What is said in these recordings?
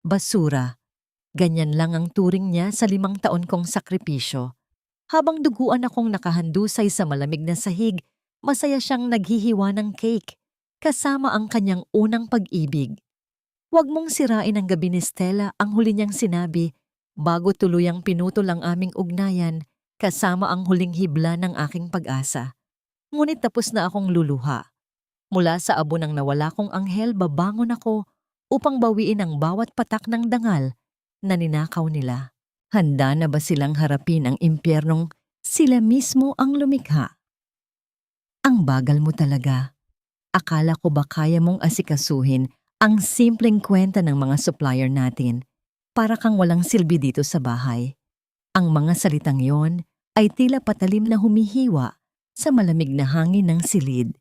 basura. Ganyan lang ang turing niya sa 5 taon kong sakripisyo. Habang duguan akong nakahandusay sa malamig na sahig, masaya siyang naghihiwa ng cake, kasama ang kanyang unang pag-ibig. Huwag mong sirain ang gabi ni Stella, ang huli niyang sinabi, bago tuluyang pinutol ang aming ugnayan, kasama ang huling hibla ng aking pag-asa. Ngunit tapos na akong luluha. Mula sa abo ng nawala kong anghel, babangon ako upang bawiin ang bawat patak ng dangal na ninakaw nila. Handa na ba silang harapin ang impyernong sila mismo ang lumikha? Ang bagal mo talaga. Akala ko ba kaya mong asikasuhin ang simpleng kwenta ng mga supplier natin para kang walang silbi dito sa bahay? Ang mga salitang yon ay tila patalim na humihiwa sa malamig na hangin ng silid.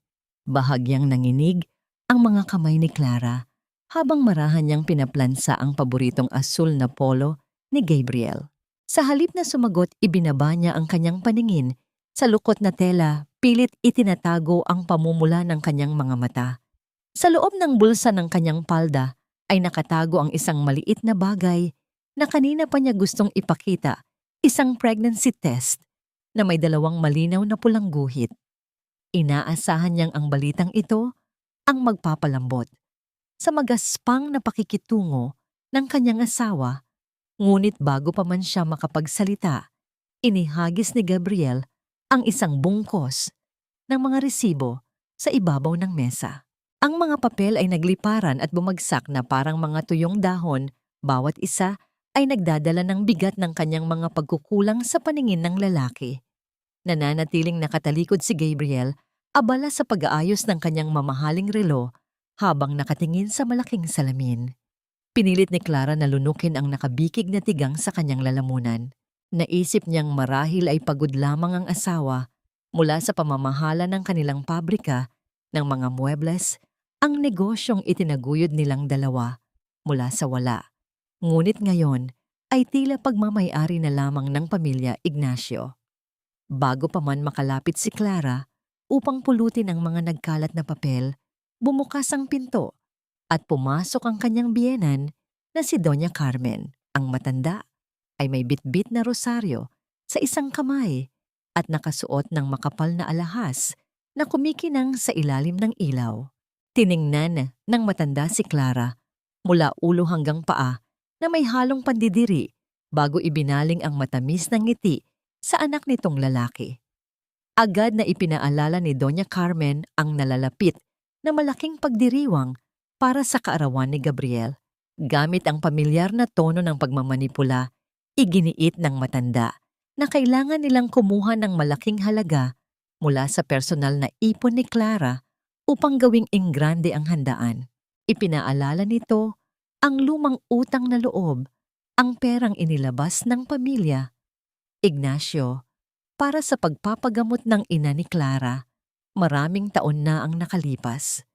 Bahagyang nanginig ang mga kamay ni Clara habang marahan niyang pinaplansa ang paboritong asul na polo ni Gabriel. Sa halip na sumagot, ibinaba niya ang kanyang paningin. Sa lukot na tela, pilit itinatago ang pamumula ng kanyang mga mata. Sa loob ng bulsa ng kanyang palda ay nakatago ang isang maliit na bagay na kanina pa niya gustong ipakita, isang pregnancy test na may 2 malinaw na pulang guhit. Inaasahan niyang ang balitang ito ang magpapalambot sa magaspang na pakikitungo ng kanyang asawa, ngunit bago pa man siya makapagsalita, inihagis ni Gabriel ang isang bungkos ng mga resibo sa ibabaw ng mesa. Ang mga papel ay nagliparan at bumagsak na parang mga tuyong dahon, bawat isa ay nagdadala ng bigat ng kanyang mga pagkukulang sa paningin ng lalaki. Nananatiling nakatalikod si Gabriel, abala sa pag-aayos ng kanyang mamahaling relo habang nakatingin sa malaking salamin. Pinilit ni Clara na lunukin ang nakabikig na tigang sa kanyang lalamunan. Naisip niyang marahil ay pagod lamang ang asawa mula sa pamamahala ng kanilang pabrika ng mga muebles, ang negosyong itinaguyod nilang dalawa mula sa wala. Ngunit ngayon ay tila pagmamay-ari na lamang ng pamilya Ignacio. Bago pa man makalapit si Clara upang pulutin ang mga nagkalat na papel, bumukas ang pinto at pumasok ang kanyang biyenan na si Doña Carmen. Ang matanda ay may bitbit na rosaryo sa isang kamay at nakasuot ng makapal na alahas na kumikinang sa ilalim ng ilaw. Tiningnan ng matanda si Clara mula ulo hanggang paa na may halong pandidiri bago ibinaling ang matamis na ngiti sa anak nitong lalaki. Agad na ipinaalala ni Doña Carmen ang nalalapit na malaking pagdiriwang para sa kaarawan ni Gabriel. Gamit ang pamilyar na tono ng pagmamanipula, iginiit ng matanda na kailangan nilang kumuha ng malaking halaga mula sa personal na ipon ni Clara upang gawing enggrande ang handaan. Ipinaalala nito ang lumang utang na loob, ang perang inilabas ng pamilya Ignacio para sa pagpapagamot ng ina ni Clara. Maraming taon na ang nakalipas.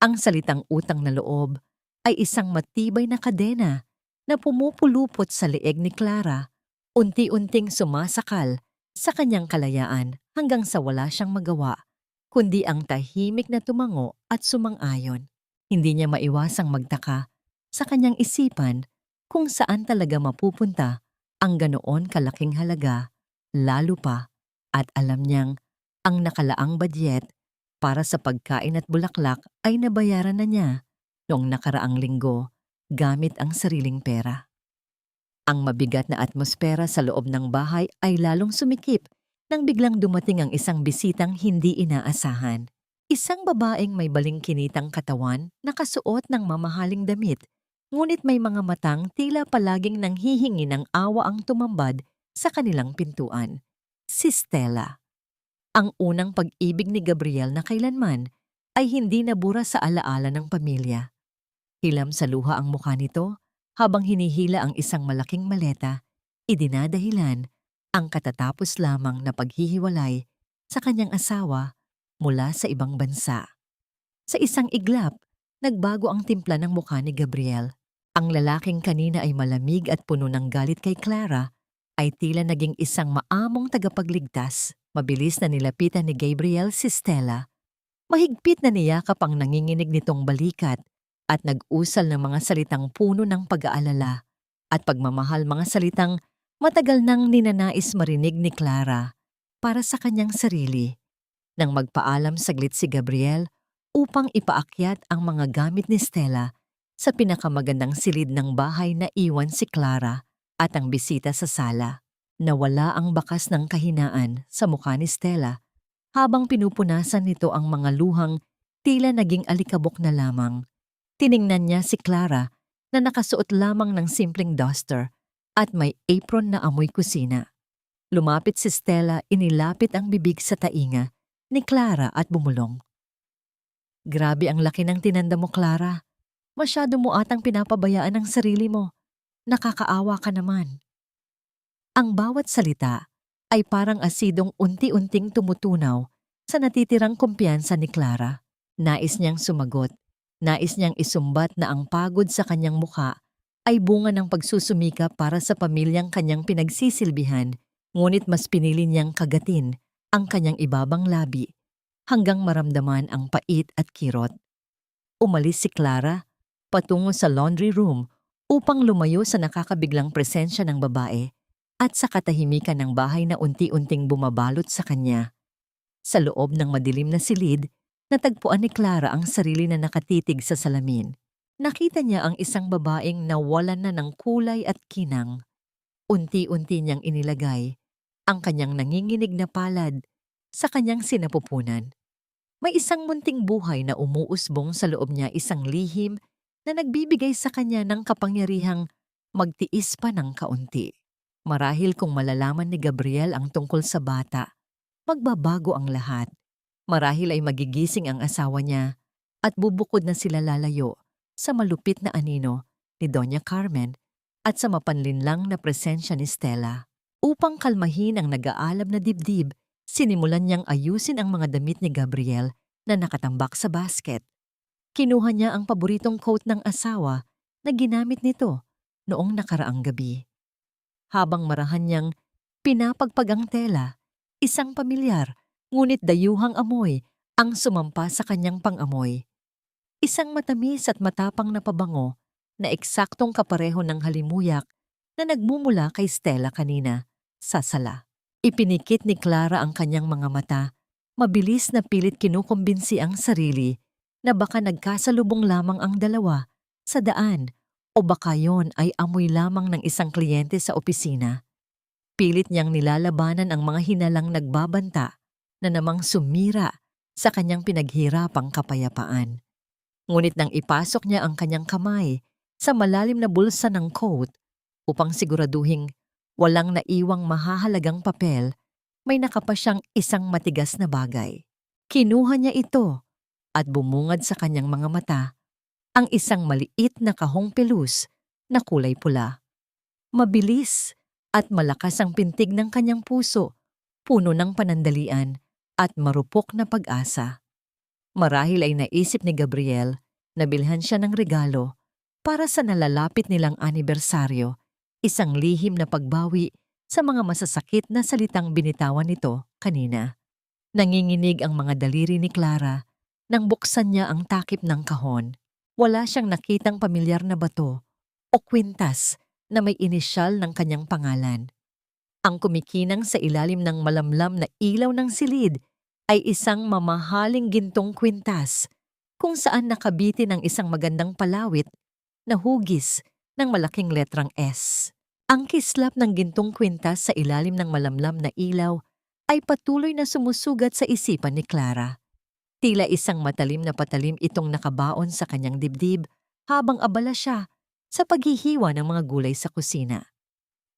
Ang salitang utang na loob ay isang matibay na kadena na pumupulupot sa leeg ni Clara, unti-unting sumasakal sa kanyang kalayaan hanggang sa wala siyang magawa, kundi ang tahimik na tumango at sumang-ayon. Hindi niya maiwasang magtaka sa kanyang isipan kung saan talaga mapupunta ang ganoon kalaking halaga, lalo pa at alam niyang ang nakalaang badyet para sa pagkain at bulaklak ay nabayaran na niya noong nakaraang linggo gamit ang sariling pera. Ang mabigat na atmosfera sa loob ng bahay ay lalong sumikip nang biglang dumating ang isang bisitang hindi inaasahan. Isang babaeng may balingkinitang katawan, nakasuot ng mamahaling damit, ngunit may mga matang tila palaging nanghihingi ng awa ang tumambad sa kanilang pintuan. Si Stella. Ang unang pag-ibig ni Gabriel na kailanman ay hindi nabura sa alaala ng pamilya. Hilam sa luha ang mukha nito habang hinihila ang isang malaking maleta, idinadahilan ang katatapos lamang na paghihiwalay sa kanyang asawa mula sa ibang bansa. Sa isang iglap, nagbago ang timpla ng mukha ni Gabriel. Ang lalaking kanina ay malamig at puno ng galit kay Clara ay tila naging isang maamong tagapagligtas. Mabilis na nilapitan ni Gabriel si Stella. Mahigpit na niyakap ang nanginginig nitong balikat at nag-usal ng mga salitang puno ng pag-aalala at pagmamahal, mga salitang matagal nang ninanais marinig ni Clara para sa kanyang sarili. Nang magpaalam saglit si Gabriel upang ipaakyat ang mga gamit ni Stella sa pinakamagandang silid ng bahay na iwan si Clara at ang bisita sa sala. Nawala ang bakas ng kahinaan sa mukha ni Stella habang pinupunasan nito ang mga luhang tila naging alikabok na lamang. Tiningnan niya si Clara na nakasuot lamang ng simpleng duster at may apron na amoy kusina. Lumapit si Stella, inilapit ang bibig sa tainga ni Clara at bumulong. Grabe ang laki ng tinanda mo, Clara. Masyado mo atang pinapabayaan ang sarili mo. Nakakaawa ka naman. Ang bawat salita ay parang asidong unti-unting tumutunaw sa natitirang kumpiyansa ni Clara. Nais niyang sumagot. Nais niyang isumbat na ang pagod sa kanyang mukha ay bunga ng pagsusumikap para sa pamilyang kanyang pinagsisilbihan, ngunit mas pinili niyang kagatin ang kanyang ibabang labi hanggang maramdaman ang pait at kirot. Umalis si Clara patungo sa laundry room upang lumayo sa nakakabiglang presensya ng babae at sa katahimikan ng bahay na unti-unting bumabalot sa kanya. Sa loob ng madilim na silid, natagpuan ni Clara ang sarili na nakatitig sa salamin. Nakita niya ang isang babaeng nawalan na ng kulay at kinang. Unti-unti niyang inilagay ang kanyang nanginginig na palad sa kanyang sinapupunan. May isang munting buhay na umuusbong sa loob niya, isang lihim na nagbibigay sa kanya ng kapangyarihang magtiis pa ng kaunti. Marahil kung malalaman ni Gabriel ang tungkol sa bata, magbabago ang lahat. Marahil ay magigising ang asawa niya at bubukod na sila lalayo sa malupit na anino ni Doña Carmen at sa mapanlinlang na presensya ni Stella. Upang kalmahin ang nag-aalab na dibdib, sinimulan niyang ayusin ang mga damit ni Gabriel na nakatambak sa basket. Kinuha niya ang paboritong coat ng asawa na ginamit nito noong nakaraang gabi. Habang marahan niyang pinapagpag ang tela, isang pamilyar ngunit dayuhang amoy ang sumampa sa kanyang pang-amoy. Isang matamis at matapang na pabango na eksaktong kapareho ng halimuyak na nagmumula kay Stella kanina sa sala. Ipinikit ni Clara ang kanyang mga mata, mabilis na pilit kinukumbinsi ang sarili na baka nagkasalubong lamang ang dalawa sa daan o baka yon ay amoy lamang ng isang kliyente sa opisina. Pilit niyang nilalabanan ang mga hinalang nagbabanta na namang sumira sa kanyang pinaghirapang kapayapaan. Ngunit nang ipasok niya ang kanyang kamay sa malalim na bulsa ng coat upang siguraduhing walang naiwang mahahalagang papel, may nakapa siyang isang matigas na bagay. Kinuha niya ito at bumungad sa kanyang mga mata ang isang maliit na kahong pelus na kulay pula. Mabilis at malakas ang pintig ng kanyang puso, puno ng panandalian at marupok na pag-asa. Marahil ay naisip ni Gabriel na bilhan siya ng regalo para sa nalalapit nilang anibersaryo, isang lihim na pagbawi sa mga masasakit na salitang binitawan nito kanina. Nanginginig ang mga daliri ni Clara nang buksan niya ang takip ng kahon. Wala siyang nakitang pamilyar na bato o kwintas na may inisyal ng kanyang pangalan. Ang kumikinang sa ilalim ng malamlam na ilaw ng silid ay isang mamahaling gintong kwintas kung saan nakabitin ang isang magandang palawit na hugis ng malaking letrang S. Ang kislap ng gintong kwintas sa ilalim ng malamlam na ilaw ay patuloy na sumusugat sa isipan ni Clara. Tila isang matalim na patalim itong nakabaon sa kanyang dibdib habang abala siya sa paghihiwa ng mga gulay sa kusina.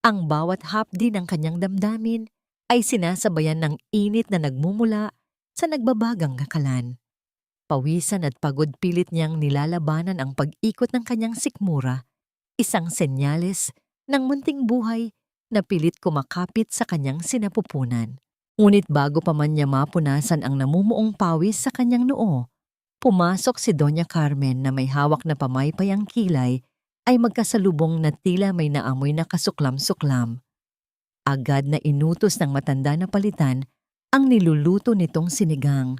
Ang bawat hapdi ng kanyang damdamin ay sinasabayan ng init na nagmumula sa nagbabagang kakalan. Pawisan at pagod pilit niyang nilalabanan ang pag-ikot ng kanyang sikmura, isang senyales ng munting buhay na pilit kumakapit sa kanyang sinapupunan. Ngunit bago pa man niya mapunasan ang namumuong pawis sa kanyang noo, pumasok si Doña Carmen na may hawak na pamaypayang kilay ay magkasalubong na tila may naamoy na kasuklam-suklam. Agad na inutos ng matanda na palitan ang niluluto nitong sinigang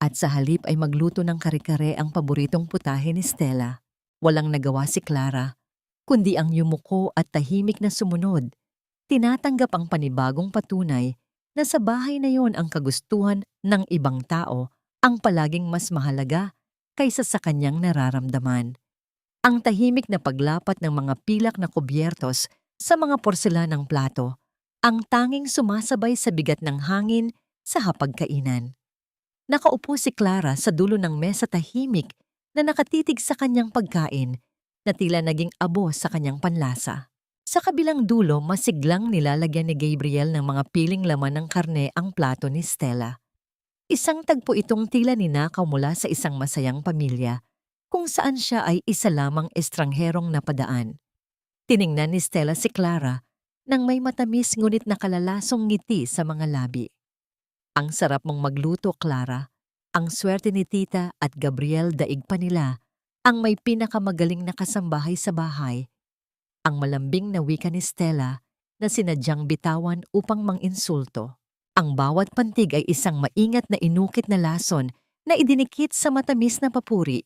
at sa halip ay magluto ng kare-kare ang paboritong putahe ni Stella. Walang nagawa si Clara, kundi ang yumuko at tahimik na sumunod. Tinatanggap ang panibagong patunay na sa bahay na yon ang kagustuhan ng ibang tao ang palaging mas mahalaga kaysa sa kanyang nararamdaman. Ang tahimik na paglapat ng mga pilak na kubyertos sa mga porselanang plato, ang tanging sumasabay sa bigat ng hangin sa hapagkainan. Nakaupo si Clara sa dulo ng mesa tahimik na nakatitig sa kanyang pagkain na tila naging abo sa kanyang panlasa. Sa kabilang dulo, masiglang nilalagyan ni Gabriel ng mga piling laman ng karne ang plato ni Stella. Isang tagpo itong tila ninakaw mula sa isang masayang pamilya kung saan siya ay isa lamang estrangherong napadaan. Tiningnan ni Stella si Clara nang may matamis ngunit nakalalasong ngiti sa mga labi. Ang sarap mong magluto, Clara. Ang swerte ni Tita at Gabriel daig pa nila ang may pinakamagaling na kasambahay sa bahay. Ang malambing na wika ni Stella na sinadyang bitawan upang manginsulto. Ang bawat pantig ay isang maingat na inukit na lason na idinikit sa matamis na papuri.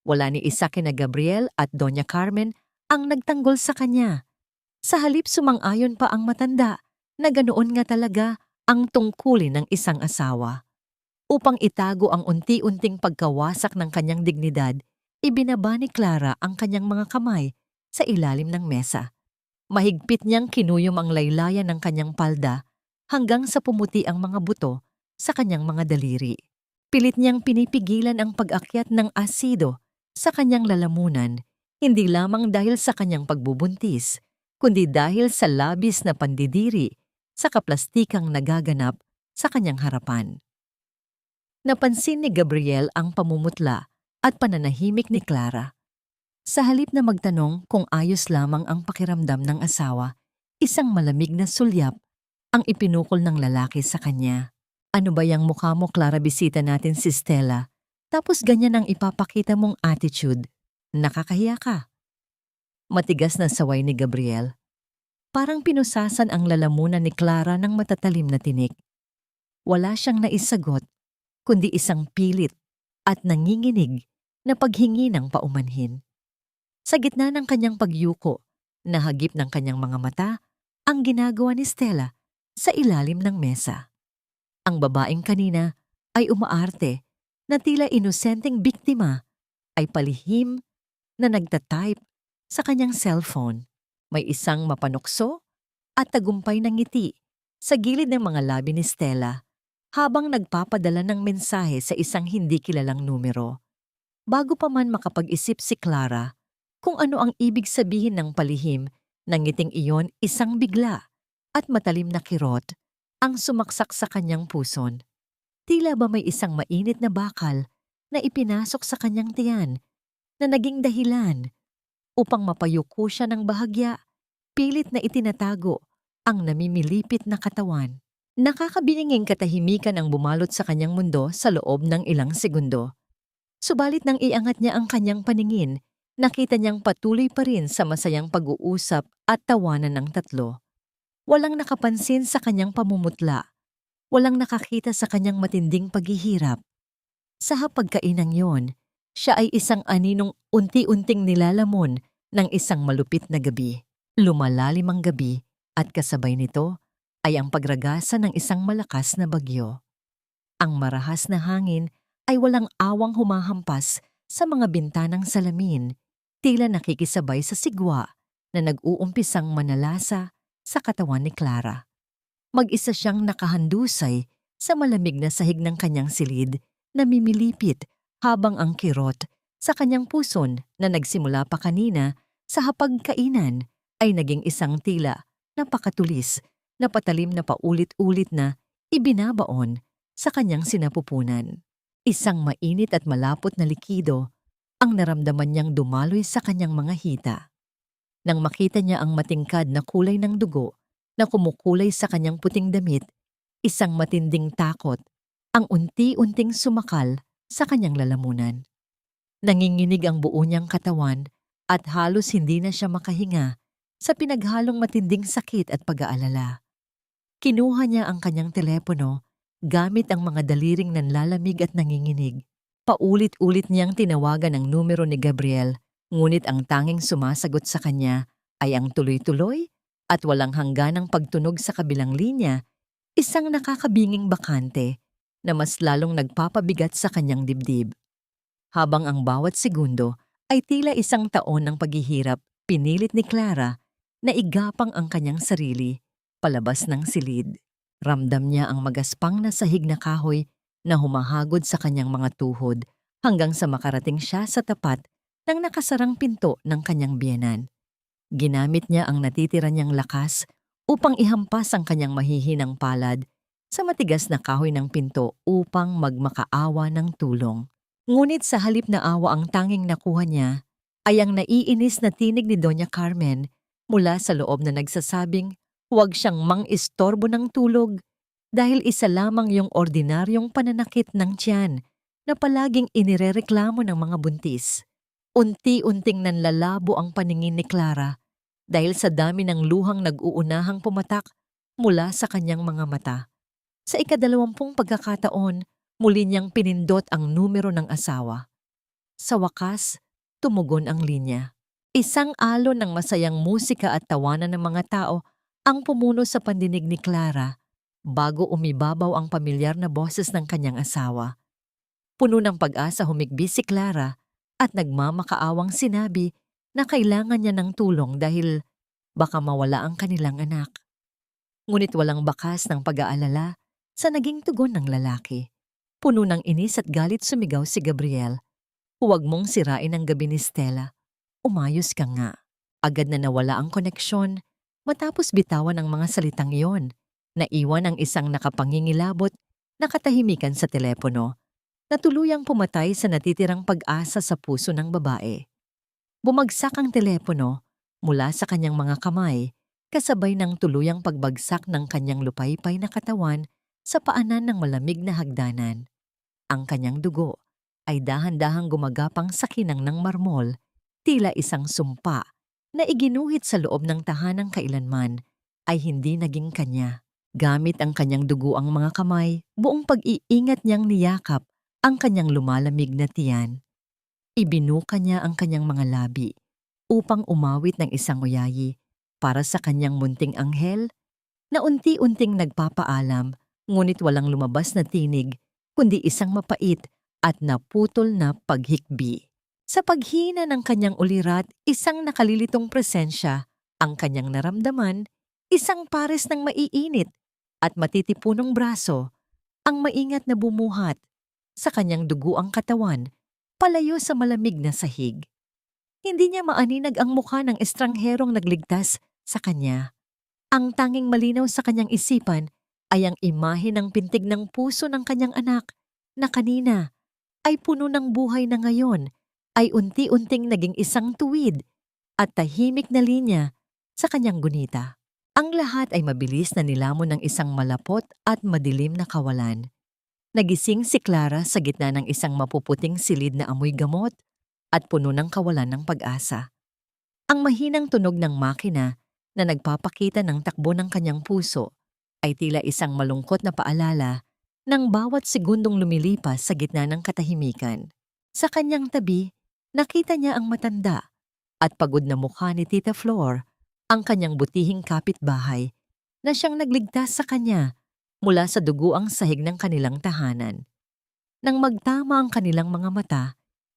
Wala ni isa kina Gabriel at Doña Carmen ang nagtanggol sa kanya. Sa halip sumang-ayon pa ang matanda na ganoon nga talaga ang tungkulin ng isang asawa. Upang itago ang unti-unting pagkawasak ng kanyang dignidad, ibinaba ni Clara ang kanyang mga kamay sa ilalim ng mesa. Mahigpit niyang kinuyom ang laylayan ng kanyang palda hanggang sa pumuti ang mga buto sa kanyang mga daliri. Pilit niyang pinipigilan ang pag-akyat ng asido sa kanyang lalamunan, hindi lamang dahil sa kanyang pagbubuntis, kundi dahil sa labis na pandidiri sa kaplastikang nagaganap sa kanyang harapan. Napansin ni Gabriel ang pamumutla at pananahimik ni Clara. Sa halip na magtanong kung ayos lamang ang pakiramdam ng asawa, isang malamig na sulyap ang ipinukol ng lalaki sa kanya. Ano ba yang mukha mo, Clara? Bisita natin si Stella. Tapos ganyan ang ipapakita mong attitude. Nakakahiya ka. Matigas na saway ni Gabriel. Parang pinusasan ang lalamunan ni Clara ng matatalim na tinik. Wala siyang naisagot, kundi isang pilit at nanginginig na paghingi ng paumanhin. Sa gitna ng kanyang pagyuko, nahagip ng kanyang mga mata ang ginagawa ni Stella sa ilalim ng mesa. Ang babaeng kanina ay umaarte na tila inosenteng biktima ay palihim na nagtatype sa kanyang cellphone. May isang mapanukso at tagumpay na ngiti sa gilid ng mga labi ni Stella habang nagpapadala ng mensahe sa isang hindi kilalang numero. Bago pa man makapag-isip si Clara kung ano ang ibig sabihin ng palihim, ng ngiting iyon isang bigla at matalim na kirot ang sumaksak sa kanyang puson. Tila ba may isang mainit na bakal na ipinasok sa kanyang tiyan na naging dahilan upang mapayuko siya ng bahagya, pilit na itinatago ang namimilipit na katawan. Nakakabininging katahimikan ang bumalot sa kanyang mundo sa loob ng ilang segundo. Subalit nang iangat niya ang kanyang paningin, nakita niyang patuloy pa rin sa masayang pag-uusap at tawanan ng tatlo. Walang nakapansin sa kanyang pamumutla. Walang nakakita sa kanyang matinding paghihirap. Sa hapagkainang yon, siya ay isang aninong unti-unting nilalamon ng isang malupit na gabi. Lumalalim ang gabi at kasabay nito ay ang pagragasa ng isang malakas na bagyo. Ang marahas na hangin ay walang awang humahampas sa mga bintanang salamin, tila nakikisabay sa sigwa na nag-uumpisang manalasa sa katawan ni Clara. Mag-isa siyang nakahandusay sa malamig na sahig ng kanyang silid na mimilipit habang ang kirot sa kanyang puson na nagsimula pa kanina sa hapagkainan ay naging isang tila napakatulis na patalim na paulit-ulit na ibinabaon sa kanyang sinapupunan. Isang mainit at malapot na likido ang naramdaman niyang dumaloy sa kanyang mga hita. Nang makita niya ang matingkad na kulay ng dugo na kumukulay sa kanyang puting damit, isang matinding takot ang unti-unting sumakal sa kanyang lalamunan. Nanginginig ang buo niyang katawan at halos hindi na siya makahinga sa pinaghalong matinding sakit at pag-aalala. Kinuha niya ang kanyang telepono gamit ang mga daliring nanlalamig at nanginginig. Paulit-ulit niyang tinawagan ang numero ni Gabriel Ngunit ang tanging sumasagot sa kanya ay ang tuloy-tuloy at walang hangganang pagtunog sa kabilang linya, isang nakakabinging bakante na mas lalong nagpapabigat sa kanyang dibdib. Habang ang bawat segundo ay tila isang taon ng paghihirap, pinilit ni Clara na igapang ang kanyang sarili palabas ng silid. Ramdam niya ang magaspang na sahig na kahoy na humahagod sa kanyang mga tuhod hanggang sa makarating siya sa tapat ng nakasarang pinto ng kanyang biyenan. Ginamit niya ang natitira niyang lakas upang ihampas ang kanyang mahihinang palad sa matigas na kahoy ng pinto upang magmakaawa ng tulong. Ngunit sa halip na awa ang tanging nakuha niya ay ang naiinis na tinig ni Doña Carmen mula sa loob na nagsasabing huwag siyang mang-istorbo ng tulog dahil isa lamang yung ordinaryong pananakit ng tiyan na palaging inirereklamo ng mga buntis. Unti-unting nanlalabo ang paningin ni Clara dahil sa dami ng luhang nag-uunahang pumatak mula sa kanyang mga mata. Sa ika-20 pagkakataon, muli niyang pinindot ang numero ng asawa. Sa wakas, tumugon ang linya. Isang alon ng masayang musika at tawanan ng mga tao ang pumuno sa pandinig ni Clara bago umibabaw ang pamilyar na boses ng kanyang asawa. Puno ng pag-asa humigbi si Clara at nagmamakaawang sinabi na kailangan niya ng tulong dahil baka mawala ang kanilang anak. Ngunit walang bakas ng pag-aalala sa naging tugon ng lalaki. Puno ng inis at galit sumigaw si Gabriel. Huwag mong sirain ang gabi ni Stella. Umayos ka nga. Agad na nawala ang koneksyon matapos bitawan ang mga salitang iyon. Naiwan ang isang nakapangingilabot na katahimikan sa telepono na tuluyang pumatay sa natitirang pag-asa sa puso ng babae. Bumagsak ang telepono mula sa kanyang mga kamay kasabay ng tuluyang pagbagsak ng kanyang lupaypay na katawan sa paanan ng malamig na hagdanan. Ang kanyang dugo ay dahan-dahang gumagapang sa kinang ng marmol, tila isang sumpa na iginuhit sa loob ng tahanang kailanman ay hindi naging kanya. Gamit ang kanyang dugo ang mga kamay, buong pag-iingat niyang niyakap ang kanyang lumalamig na tiyan. Ibinuka niya ang kanyang mga labi upang umawit ng isang uyayi para sa kanyang munting anghel na unti-unting nagpapaalam ngunit walang lumabas na tinig kundi isang mapait at naputol na paghikbi. Sa paghina ng kanyang ulirat, isang nakalilitong presensya ang kanyang naramdaman, isang pares ng maiinit at matitipunong braso ang maingat na bumuhat sa kanyang duguang katawan palayo sa malamig na sahig. Hindi niya maaninag ang mukha ng estrangherong nagligtas sa kanya. Ang tanging malinaw sa kanyang isipan ay ang imahe ng pintig ng puso ng kanyang anak na kanina ay puno ng buhay na ngayon ay unti-unting naging isang tuwid at tahimik na linya sa kanyang gunita. Ang lahat ay mabilis na nilamon ng isang malapot at madilim na kawalan. Nagising si Clara sa gitna ng isang mapuputing silid na amoy gamot at puno ng kawalan ng pag-asa. Ang mahinang tunog ng makina na nagpapakita ng takbo ng kanyang puso ay tila isang malungkot na paalala ng bawat segundong lumilipas sa gitna ng katahimikan. Sa kanyang tabi, nakita niya ang matanda at pagod na mukha ni Tita Flor, ang kanyang butihing kapitbahay na siyang nagligtas sa kanya mula sa duguang sahig ng kanilang tahanan. Nang magtama ang kanilang mga mata,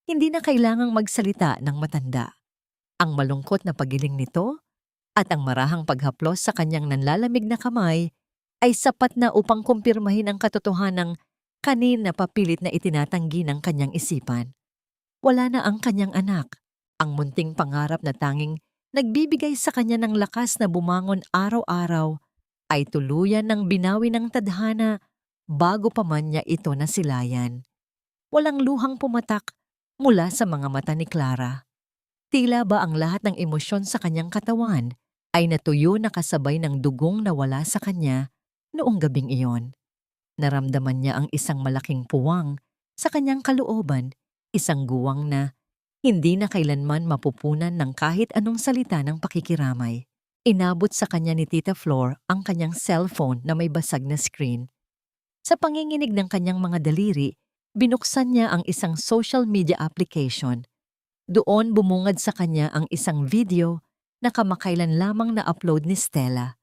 hindi na kailangang magsalita ng matanda. Ang malungkot na pagiling nito at ang marahang paghaplos sa kanyang nanlalamig na kamay ay sapat na upang kumpirmahin ang katotohanang kanina papilit na itinatanggi ng kanyang isipan. Wala na ang kanyang anak, ang munting pangarap na tanging nagbibigay sa kanya ng lakas na bumangon araw-araw ay tuluyan ng binawi ng tadhana bago pa man niya ito nasilayan. Walang luhang pumatak mula sa mga mata ni Clara. Tila ba ang lahat ng emosyon sa kanyang katawan ay natuyo na kasabay ng dugong nawala sa kanya noong gabing iyon. Naramdaman niya ang isang malaking puwang sa kanyang kalooban, isang guwang na hindi na kailanman mapupunan ng kahit anong salita ng pakikiramay. Inabot sa kanya ni Tita Flor ang kanyang cellphone na may basag na screen. Sa panginginig ng kanyang mga daliri, binuksan niya ang isang social media application. Doon bumungad sa kanya ang isang video na kamakailan lamang na-upload ni Stella.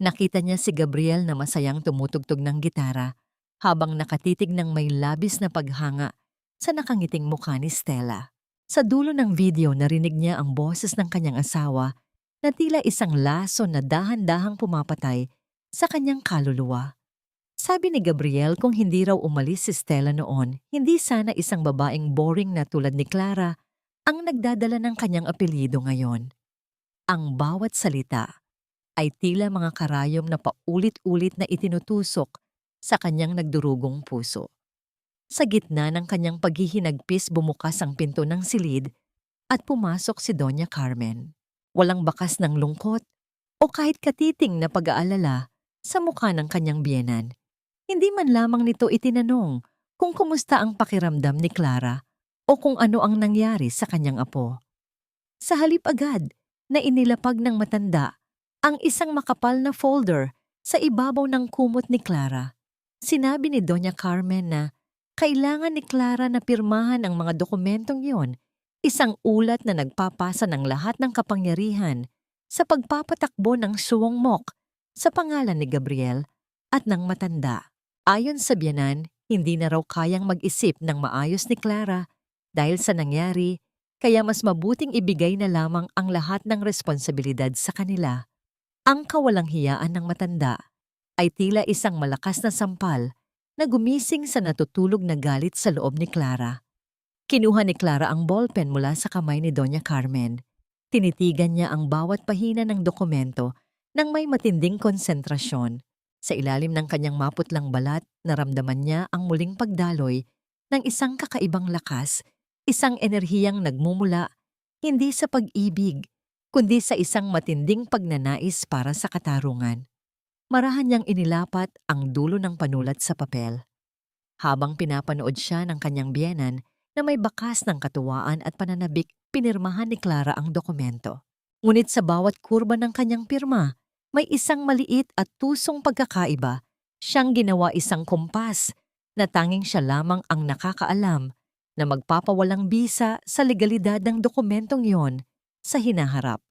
Nakita niya si Gabriel na masayang tumutugtog ng gitara habang nakatitig ng may labis na paghanga sa nakangiting mukha ni Stella. Sa dulo ng video narinig niya ang boses ng kanyang asawa na tila isang laso na dahan-dahang pumapatay sa kanyang kaluluwa. Sabi ni Gabriel kung hindi raw umalis si Stella noon, hindi sana isang babaeng boring na tulad ni Clara ang nagdadala ng kanyang apelyido ngayon. Ang bawat salita ay tila mga karayom na paulit-ulit na itinutusok sa kanyang nagdurugong puso. Sa gitna ng kanyang paghihinagpis bumukas ang pinto ng silid at pumasok si Doña Carmen. Walang bakas ng lungkot o kahit katiting na pag-aalala sa mukha ng kanyang biyenan. Hindi man lamang nito itinanong kung kumusta ang pakiramdam ni Clara o kung ano ang nangyari sa kanyang apo. Sa halip agad na inilapag ng matanda ang isang makapal na folder sa ibabaw ng kumot ni Clara. Sinabi ni Doña Carmen na kailangan ni Clara na pirmahan ang mga dokumentong iyon, isang ulat na nagpapasa ng lahat ng kapangyarihan sa pagpapatakbo ng suwong mok sa pangalan ni Gabriel at ng matanda. Ayon sa biyenan, hindi na raw kayang mag-isip ng maayos ni Clara dahil sa nangyari, kaya mas mabuting ibigay na lamang ang lahat ng responsibilidad sa kanila. Ang kawalang hiyaan ng matanda ay tila isang malakas na sampal na gumising sa natutulog na galit sa loob ni Clara. Kinuha ni Clara ang ballpen mula sa kamay ni Doña Carmen. Tinitigan niya ang bawat pahina ng dokumento nang may matinding konsentrasyon. Sa ilalim ng kanyang maputlang balat, naramdaman niya ang muling pagdaloy ng isang kakaibang lakas, isang enerhiyang nagmumula hindi sa pag-ibig, kundi sa isang matinding pagnanais para sa katarungan. Marahan niyang inilapat ang dulo ng panulat sa papel. Habang pinapanood siya ng kanyang biyenan na may bakas ng katuwaan at pananabik, pinirmahan ni Clara ang dokumento. Ngunit sa bawat kurba ng kanyang pirma, may isang maliit at tusong pagkakaiba. Siyang ginawa isang kumpas na tanging siya lamang ang nakakaalam na magpapawalang bisa sa legalidad ng dokumentong iyon sa hinaharap.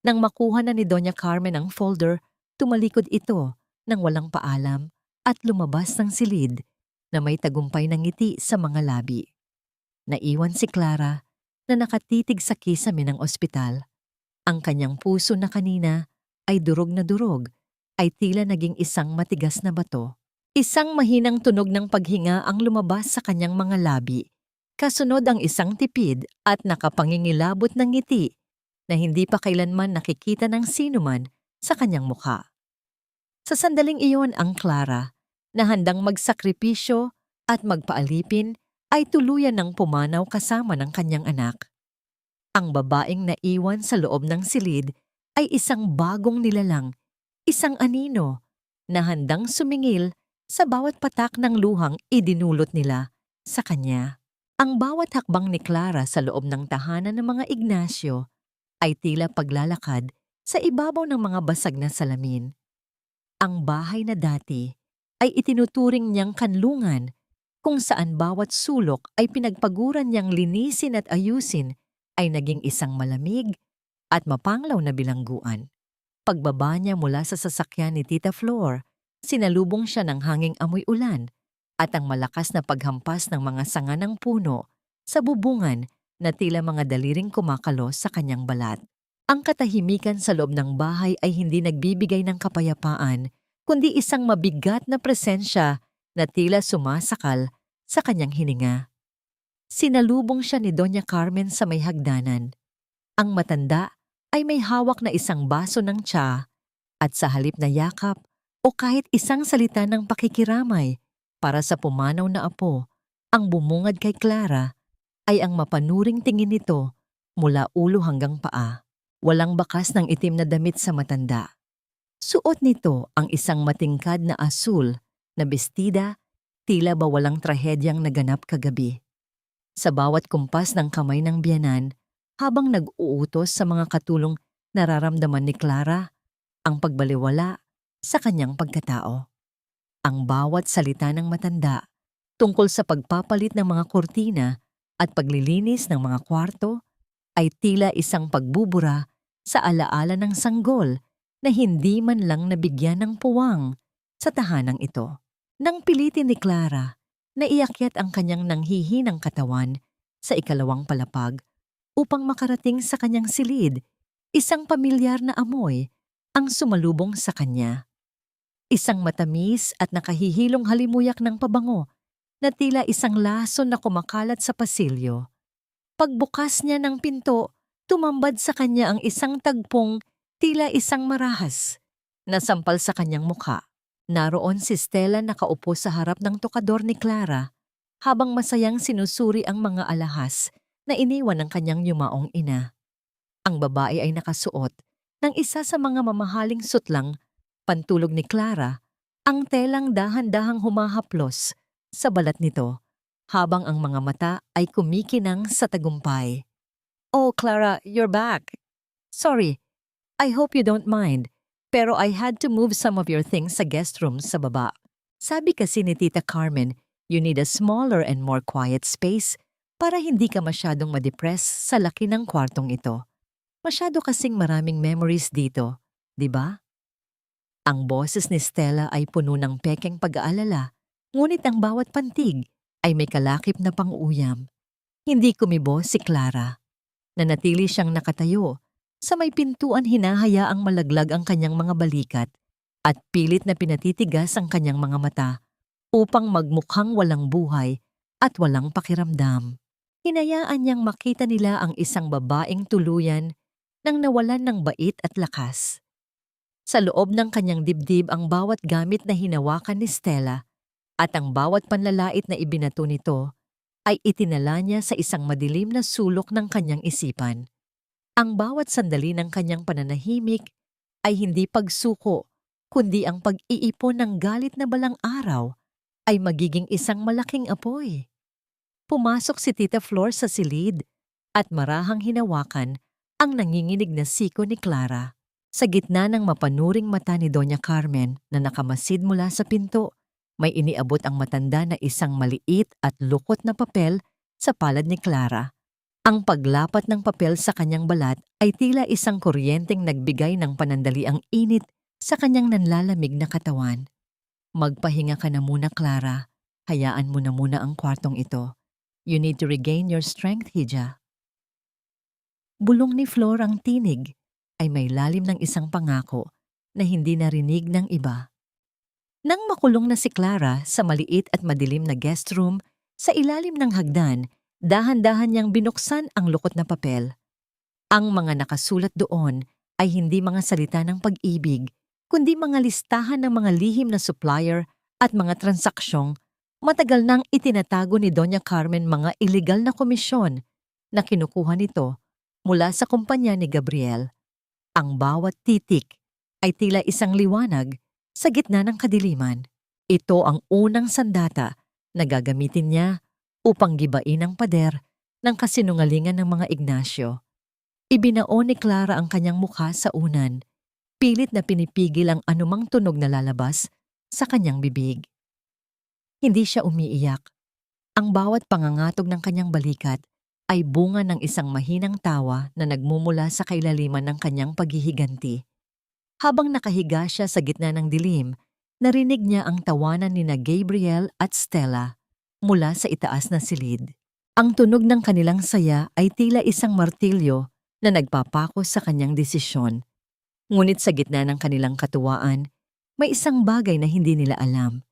Nang makuha na ni Doña Carmen ang folder, tumalikod ito nang walang paalam at lumabas ng silid na may tagumpay ng ngiti sa mga labi. Naiwan si Clara na nakatitig sa kisame ng ospital. Ang kanyang puso na kanina ay durog na durog, ay tila naging isang matigas na bato. Isang mahinang tunog ng paghinga ang lumabas sa kanyang mga labi. Kasunod ang isang tipid at nakapangingilabot ng ngiti na hindi pa kailanman nakikita ng sinuman sa kanyang mukha. Sa sandaling iyon ang Clara, na handang magsakripisyo at magpaalipin, ay tuluyan ng pumanaw kasama ng kanyang anak. Ang babaeng naiwan sa loob ng silid ay isang bagong nilalang, isang anino, na handang sumingil sa bawat patak ng luhang idinulot nila sa kanya. Ang bawat hakbang ni Clara sa loob ng tahanan ng mga Ignacio ay tila paglalakad sa ibabaw ng mga basag na salamin. Ang bahay na dati ay itinuturing niyang kanlungan kung saan bawat sulok ay pinagpaguran niyang linisin at ayusin ay naging isang malamig at mapanglaw na bilangguan. Pagbaba niya mula sa sasakyan ni Tita Flor, sinalubong siya ng hanging amoy ulan at ang malakas na paghampas ng mga sanga ng puno sa bubungan na tila mga daliring kumakalo sa kanyang balat. Ang katahimikan sa loob ng bahay ay hindi nagbibigay ng kapayapaan, kundi isang mabigat na presensya na tila sumasakal sa kanyang hininga. Sinalubong siya ni Doña Carmen sa may hagdanan. Ang matanda ay may hawak na isang baso ng tsa at sa halip na yakap o kahit isang salita ng pakikiramay para sa pumanaw na apo, ang bumungad kay Clara ay ang mapanuring tingin nito mula ulo hanggang paa. Walang bakas ng itim na damit sa matanda. Suot nito ang isang matingkad na asul na bestida, tila ba walang trahedyang naganap kagabi. Sa bawat kumpas ng kamay ng biyanan, habang nag-uutos sa mga katulong, nararamdaman ni Clara ang pagbaliwala sa kanyang pagkatao. Ang bawat salita ng matanda tungkol sa pagpapalit ng mga kurtina at paglilinis ng mga kwarto ay tila isang pagbubura sa alaala ng sanggol na hindi man lang nabigyan ng puwang sa tahanang ito. Nang pilitin ni Clara na iakyat ang kanyang nanghihinang katawan sa ikalawang palapag upang makarating sa kanyang silid, isang pamilyar na amoy ang sumalubong sa kanya. Isang matamis at nakahihilong halimuyak ng pabango na tila isang lason na kumakalat sa pasilyo. Pagbukas niya ng pinto, tumambad sa kanya ang isang tagpong tila isang marahas. Nasampal sa kanyang mukha. Naroon si Stella nakaupo sa harap ng tokador ni Clara habang masayang sinusuri ang mga alahas na iniwan ng kanyang yumaong ina. Ang babae ay nakasuot ng isa sa mga mamahaling sutlang, pantulog ni Clara, ang telang dahan-dahang humahaplos sa balat nito habang ang mga mata ay kumikinang sa tagumpay. "Oh, Clara, you're back. Sorry, I hope you don't mind, pero I had to move some of your things sa guest room sa baba. Sabi kasi ni Tita Carmen, you need a smaller and more quiet space para hindi ka masyadong ma-depress sa laki ng kwartong ito. Masyado kasing maraming memories dito, di ba?" Ang boses ni Stella ay puno ng pekeng pag-aalala, ngunit ang bawat pantig ay may kalakip na pang-uyam. Hindi kumibo si Clara. Nanatili siyang nakatayo. Sa may pintuan hinahayaang malaglag ang kanyang mga balikat at pilit na pinatitigas ang kanyang mga mata upang magmukhang walang buhay at walang pakiramdam. Hinayaan niyang makita nila ang isang babaeng tuluyan nang nawalan ng bait at lakas. Sa loob ng kanyang dibdib ang bawat gamit na hinawakan ni Stella at ang bawat panlalait na ibinato nito ay itinala niya sa isang madilim na sulok ng kanyang isipan. Ang bawat sandali ng kanyang pananahimik ay hindi pagsuko, kundi ang pag-iipon ng galit na balang araw ay magiging isang malaking apoy. Pumasok si Tita Flor sa silid at marahang hinawakan ang nanginginig na siko ni Clara. Sa gitna ng mapanuring mata ni Doña Carmen na nakamasid mula sa pinto, may iniabot ang matanda na isang maliit at lukot na papel sa palad ni Clara. Ang paglapat ng papel sa kanyang balat ay tila isang kuryenteng nagbigay ng panandaliang init sa kanyang nanlalamig na katawan. "Magpahinga ka na muna, Clara. Hayaan mo na muna ang kwartong ito. You need to regain your strength, Hija." Bulong ni Flor ang tinig ay may lalim ng isang pangako na hindi narinig ng iba. Nang makulong na si Clara sa maliit at madilim na guest room, sa ilalim ng hagdan, dahan-dahan niyang binuksan ang lukot na papel. Ang mga nakasulat doon ay hindi mga salita ng pag-ibig, kundi mga listahan ng mga lihim na supplier at mga transaksyong matagal nang itinatago ni Doña Carmen, mga ilegal na komisyon na kinukuha nito mula sa kumpanya ni Gabriel. Ang bawat titik ay tila isang liwanag sa gitna ng kadiliman. Ito ang unang sandata na gagamitin niya upang gibain ang pader ng kasinungalingan ng mga Ignacio. Ibinaon ni Clara ang kanyang mukha sa unan, pilit na pinipigil ang anumang tunog na lalabas sa kanyang bibig. Hindi siya umiiyak. Ang bawat pangangatog ng kanyang balikat ay bunga ng isang mahinang tawa na nagmumula sa kailaliman ng kanyang paghihiganti. Habang nakahiga siya sa gitna ng dilim, narinig niya ang tawanan ni Gabriel at Stella mula sa itaas na silid. Ang tunog ng kanilang saya ay tila isang martilyo na nagpapako sa kanyang desisyon. Ngunit sa gitna ng kanilang katuwaan, may isang bagay na hindi nila alam.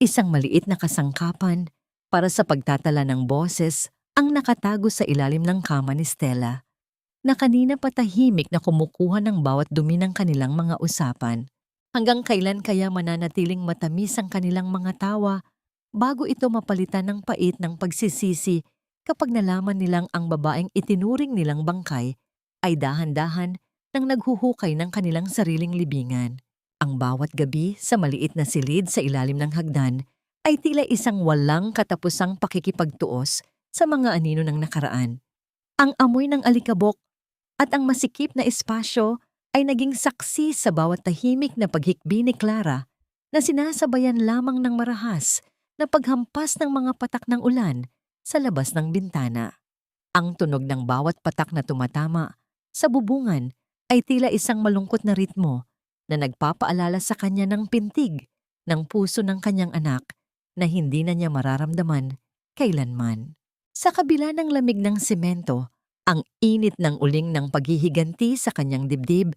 Isang maliit na kasangkapan para sa pagtatala ng boses ang nakatago sa ilalim ng kama ni Stella, na kanina patahimik na kumukuha ng bawat dumi ng kanilang mga usapan. Hanggang kailan kaya mananatiling matamis ang kanilang mga tawa bago ito mapalitan ng pait ng pagsisisi kapag nalaman nilang ang babaeng itinuring nilang bangkay ay dahan-dahan nang naghuhukay ng kanilang sariling libingan. Ang bawat gabi sa maliit na silid sa ilalim ng hagdan ay tila isang walang katapusang pakikipagtuos sa mga anino ng nakaraan. Ang amoy ng alikabok at ang masikip na espasyo ay naging saksi sa bawat tahimik na paghikbi ni Clara na sinasabayan lamang ng marahas na paghampas ng mga patak ng ulan sa labas ng bintana. Ang tunog ng bawat patak na tumatama sa bubungan ay tila isang malungkot na ritmo na nagpapaalala sa kanya ng pintig ng puso ng kanyang anak na hindi na niya mararamdaman kailanman. Sa kabila ng lamig ng semento, ang init ng uling ng paghihiganti sa kanyang dibdib,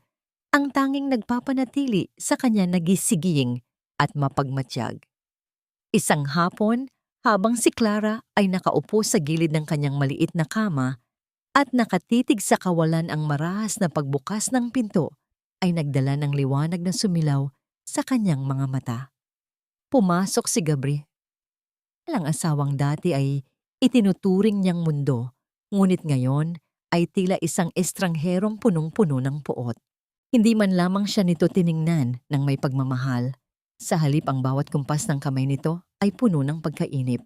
ang tanging nagpapanatili sa kanya nagisigiying at mapagmatyag. Isang hapon, habang si Clara ay nakaupo sa gilid ng kanyang maliit na kama at nakatitig sa kawalan ang marahas na pagbukas ng pinto, ay nagdala ng liwanag na sumilaw sa kanyang mga mata. Pumasok si Gabriel. Ang asawang dati ay itinuturing niyang mundo, ngunit ngayon ay tila isang estrangherong punong-puno ng puot. Hindi man lamang siya nito tiningnan ng may pagmamahal. Sa halip ang bawat kumpas ng kamay nito ay puno ng pagkainip.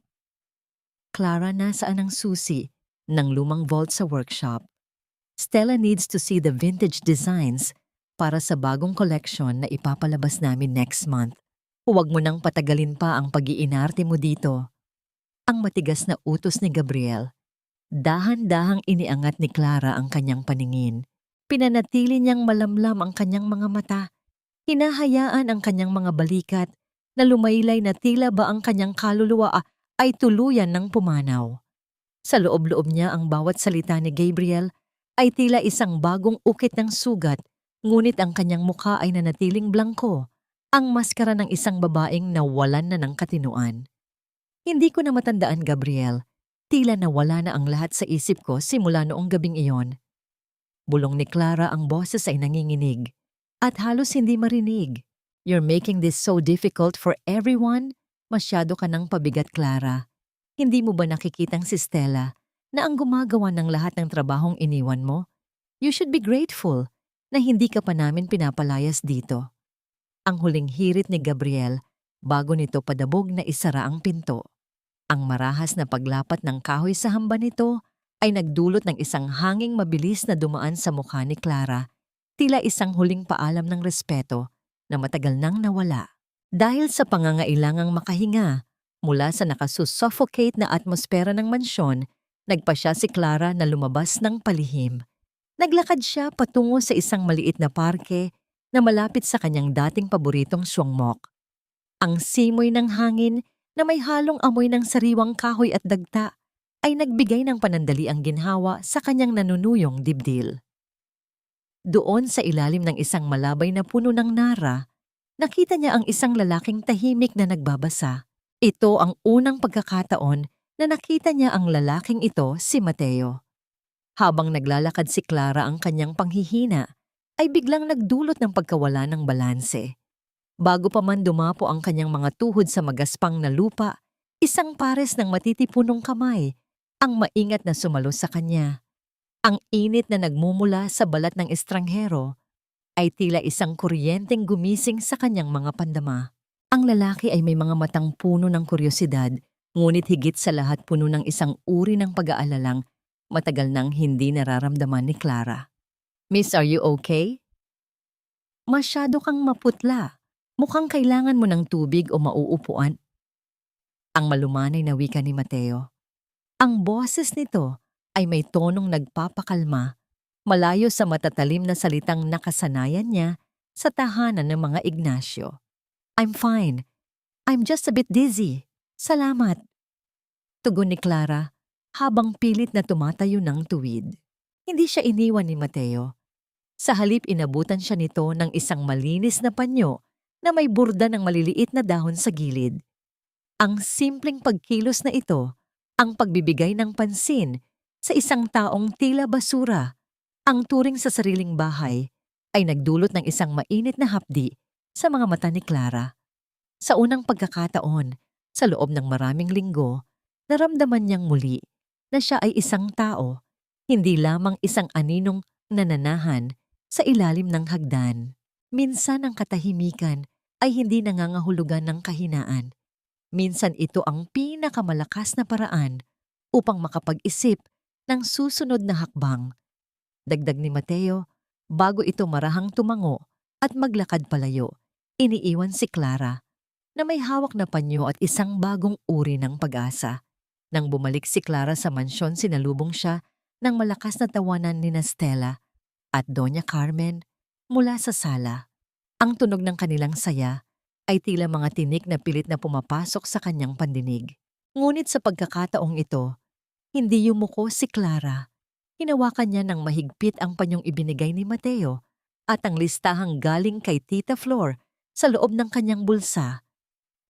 Clara, nasaan ang susi ng lumang vault sa workshop? Stella needs to see the vintage designs para sa bagong collection na ipapalabas namin next month. Huwag mo nang patagalin pa ang pag-iinarte mo dito. Ang matigas na utos ni Gabriel. Dahan-dahang iniangat ni Clara ang kanyang paningin. Pinanatili niyang malamlam ang kanyang mga mata. Hinahayaan ang kanyang mga balikat na lumaylay na tila ba ang kanyang kaluluwa ay tuluyan ng pumanaw. Sa loob-loob niya ang bawat salita ni Gabriel ay tila isang bagong ukit ng sugat, ngunit ang kanyang mukha ay nanatiling blangko, ang maskara ng isang babaeng nawalan na ng katinuan. Hindi ko na matandaan, Gabriel. Tila nawala na ang lahat sa isip ko simula noong gabing iyon. Bulong ni Clara, ang boses ay nanginginig at halos hindi marinig. You're making this so difficult for everyone? Masyado ka ng pabigat, Clara. Hindi mo ba nakikitang si Stella na ang gumagawa ng lahat ng trabahong iniwan mo? You should be grateful na hindi ka pa namin pinapalayas dito. Ang huling hirit ni Gabriel bago nito padabog na isara ang pinto. Ang marahas na paglapat ng kahoy sa hamba nito ay nagdulot ng isang hanging mabilis na dumaan sa mukha ni Clara, tila isang huling paalam ng respeto na matagal nang nawala. Dahil sa pangangailangang makahinga mula sa nakasusuffocate na atmosfera ng mansyon, nagpa siya si Clara na lumabas ng palihim. Naglakad siya patungo sa isang maliit na parke na malapit sa kanyang dating paboritong swangmok. Ang simoy ng hangin na may halong amoy ng sariwang kahoy at dagta ay nagbigay ng panandaliang ginhawa sa kanyang nanunuyong dibdil. Doon sa ilalim ng isang malabay na puno ng nara, nakita niya ang isang lalaking tahimik na nagbabasa. Ito ang unang pagkakataon na nakita niya ang lalaking ito, si Mateo. Habang naglalakad si Clara, ang kanyang panghihina ay biglang nagdulot ng pagkawala ng balanse. Bago pa man dumapo ang kanyang mga tuhod sa magaspang na lupa, isang pares ng matitipunong kamay ang maingat na sumalo sa kanya. Ang init na nagmumula sa balat ng estranghero ay tila isang kuryenteng gumising sa kanyang mga pandama. Ang lalaki ay may mga matang puno ng kuryosidad, ngunit higit sa lahat puno ng isang uri ng pag-aalalang matagal nang hindi nararamdaman ni Clara. Miss, are you okay? Masyado kang maputla. Mukhang kailangan mo ng tubig o mauupuan. Ang malumanay na wika ni Mateo. Ang boses nito ay may tonong nagpapakalma, malayo sa matatalim na salitang nakasanayan niya sa tahanan ng mga Ignacio. I'm fine. I'm just a bit dizzy. Salamat. Tugon ni Clara habang pilit na tumatayo ng tuwid. Hindi siya iniwan ni Mateo. Sa halip inabutan siya nito ng isang malinis na panyo na may burda ng maliliit na dahon sa gilid. Ang simpleng pagkilos na ito, ang pagbibigay ng pansin sa isang taong tila basura, ang turing sa sariling bahay, ay nagdulot ng isang mainit na hapdi sa mga mata ni Clara. Sa unang pagkakataon, sa loob ng maraming linggo, naramdaman niyang muli na siya ay isang tao, hindi lamang isang aninong nananahan sa ilalim ng hagdan. Minsan ang katahimikan ay hindi nangangahulugan ng kahinaan. Minsan ito ang pinakamalakas na paraan upang makapag-isip ng susunod na hakbang. Dagdag ni Mateo, bago ito marahang tumango at maglakad palayo, iniiwan si Clara na may hawak na panyo at isang bagong uri ng pag-asa. Nang bumalik si Clara sa mansyon, sinalubong siya ng malakas na tawanan ni Stella at Doña Carmen mula sa sala. Ang tunog ng kanilang saya ay tila mga tinik na pilit na pumapasok sa kanyang pandinig. Ngunit sa pagkakataong ito, hindi yumuko si Clara. Hinawakan niya ng mahigpit ang panyong ibinigay ni Mateo at ang listahang galing kay Tita Flor sa loob ng kanyang bulsa.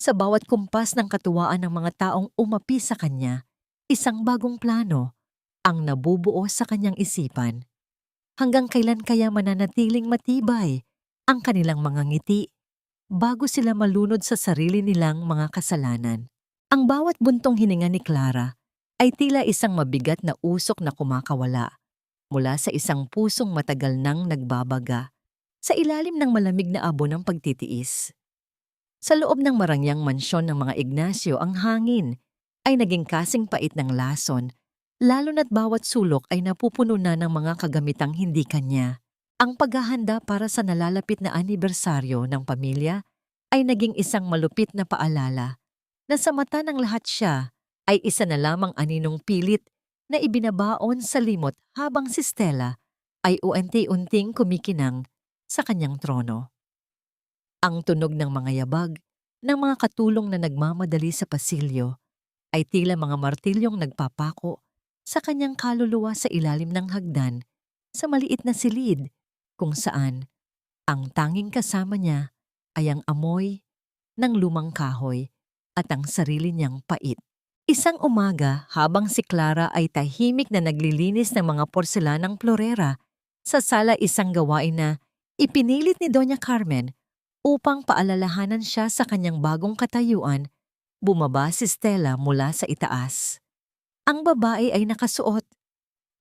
Sa bawat kumpas ng katuwaan ng mga taong umapi sa kanya, isang bagong plano ang nabubuo sa kanyang isipan. Hanggang kailan kaya mananatiling matibay ang kanilang mga ngiti bago sila malunod sa sarili nilang mga kasalanan? Ang bawat buntong hininga ni Clara ay tila isang mabigat na usok na kumakawala mula sa isang pusong matagal nang nagbabaga sa ilalim ng malamig na abo ng pagtitiis. Sa loob ng marangyang mansyon ng mga Ignacio, ang hangin ay naging kasing pait ng lason, lalo na't bawat sulok ay napupuno na ng mga kagamitang hindi kanya. Ang paghahanda para sa nalalapit na anibersaryo ng pamilya ay naging isang malupit na paalala na sa mata ng lahat siya ay isa na lamang aninong pilit na ibinabaon sa limot habang si Stella ay unti-unting kumikinang sa kanyang trono. Ang tunog ng mga yabag ng mga katulong na nagmamadali sa pasilyo ay tila mga martilyong nagpapako sa kanyang kaluluwa sa ilalim ng hagdan sa maliit na silid kung saan ang tanging kasama niya ay ang amoy ng lumang kahoy at ang sarili niyang pait. Isang umaga habang si Clara ay tahimik na naglilinis ng mga porselanang florera sa sala, isang gawain na ipinilit ni Doña Carmen upang paalalahanan siya sa kanyang bagong katayuan, bumaba si Stella mula sa itaas. Ang babae ay nakasuot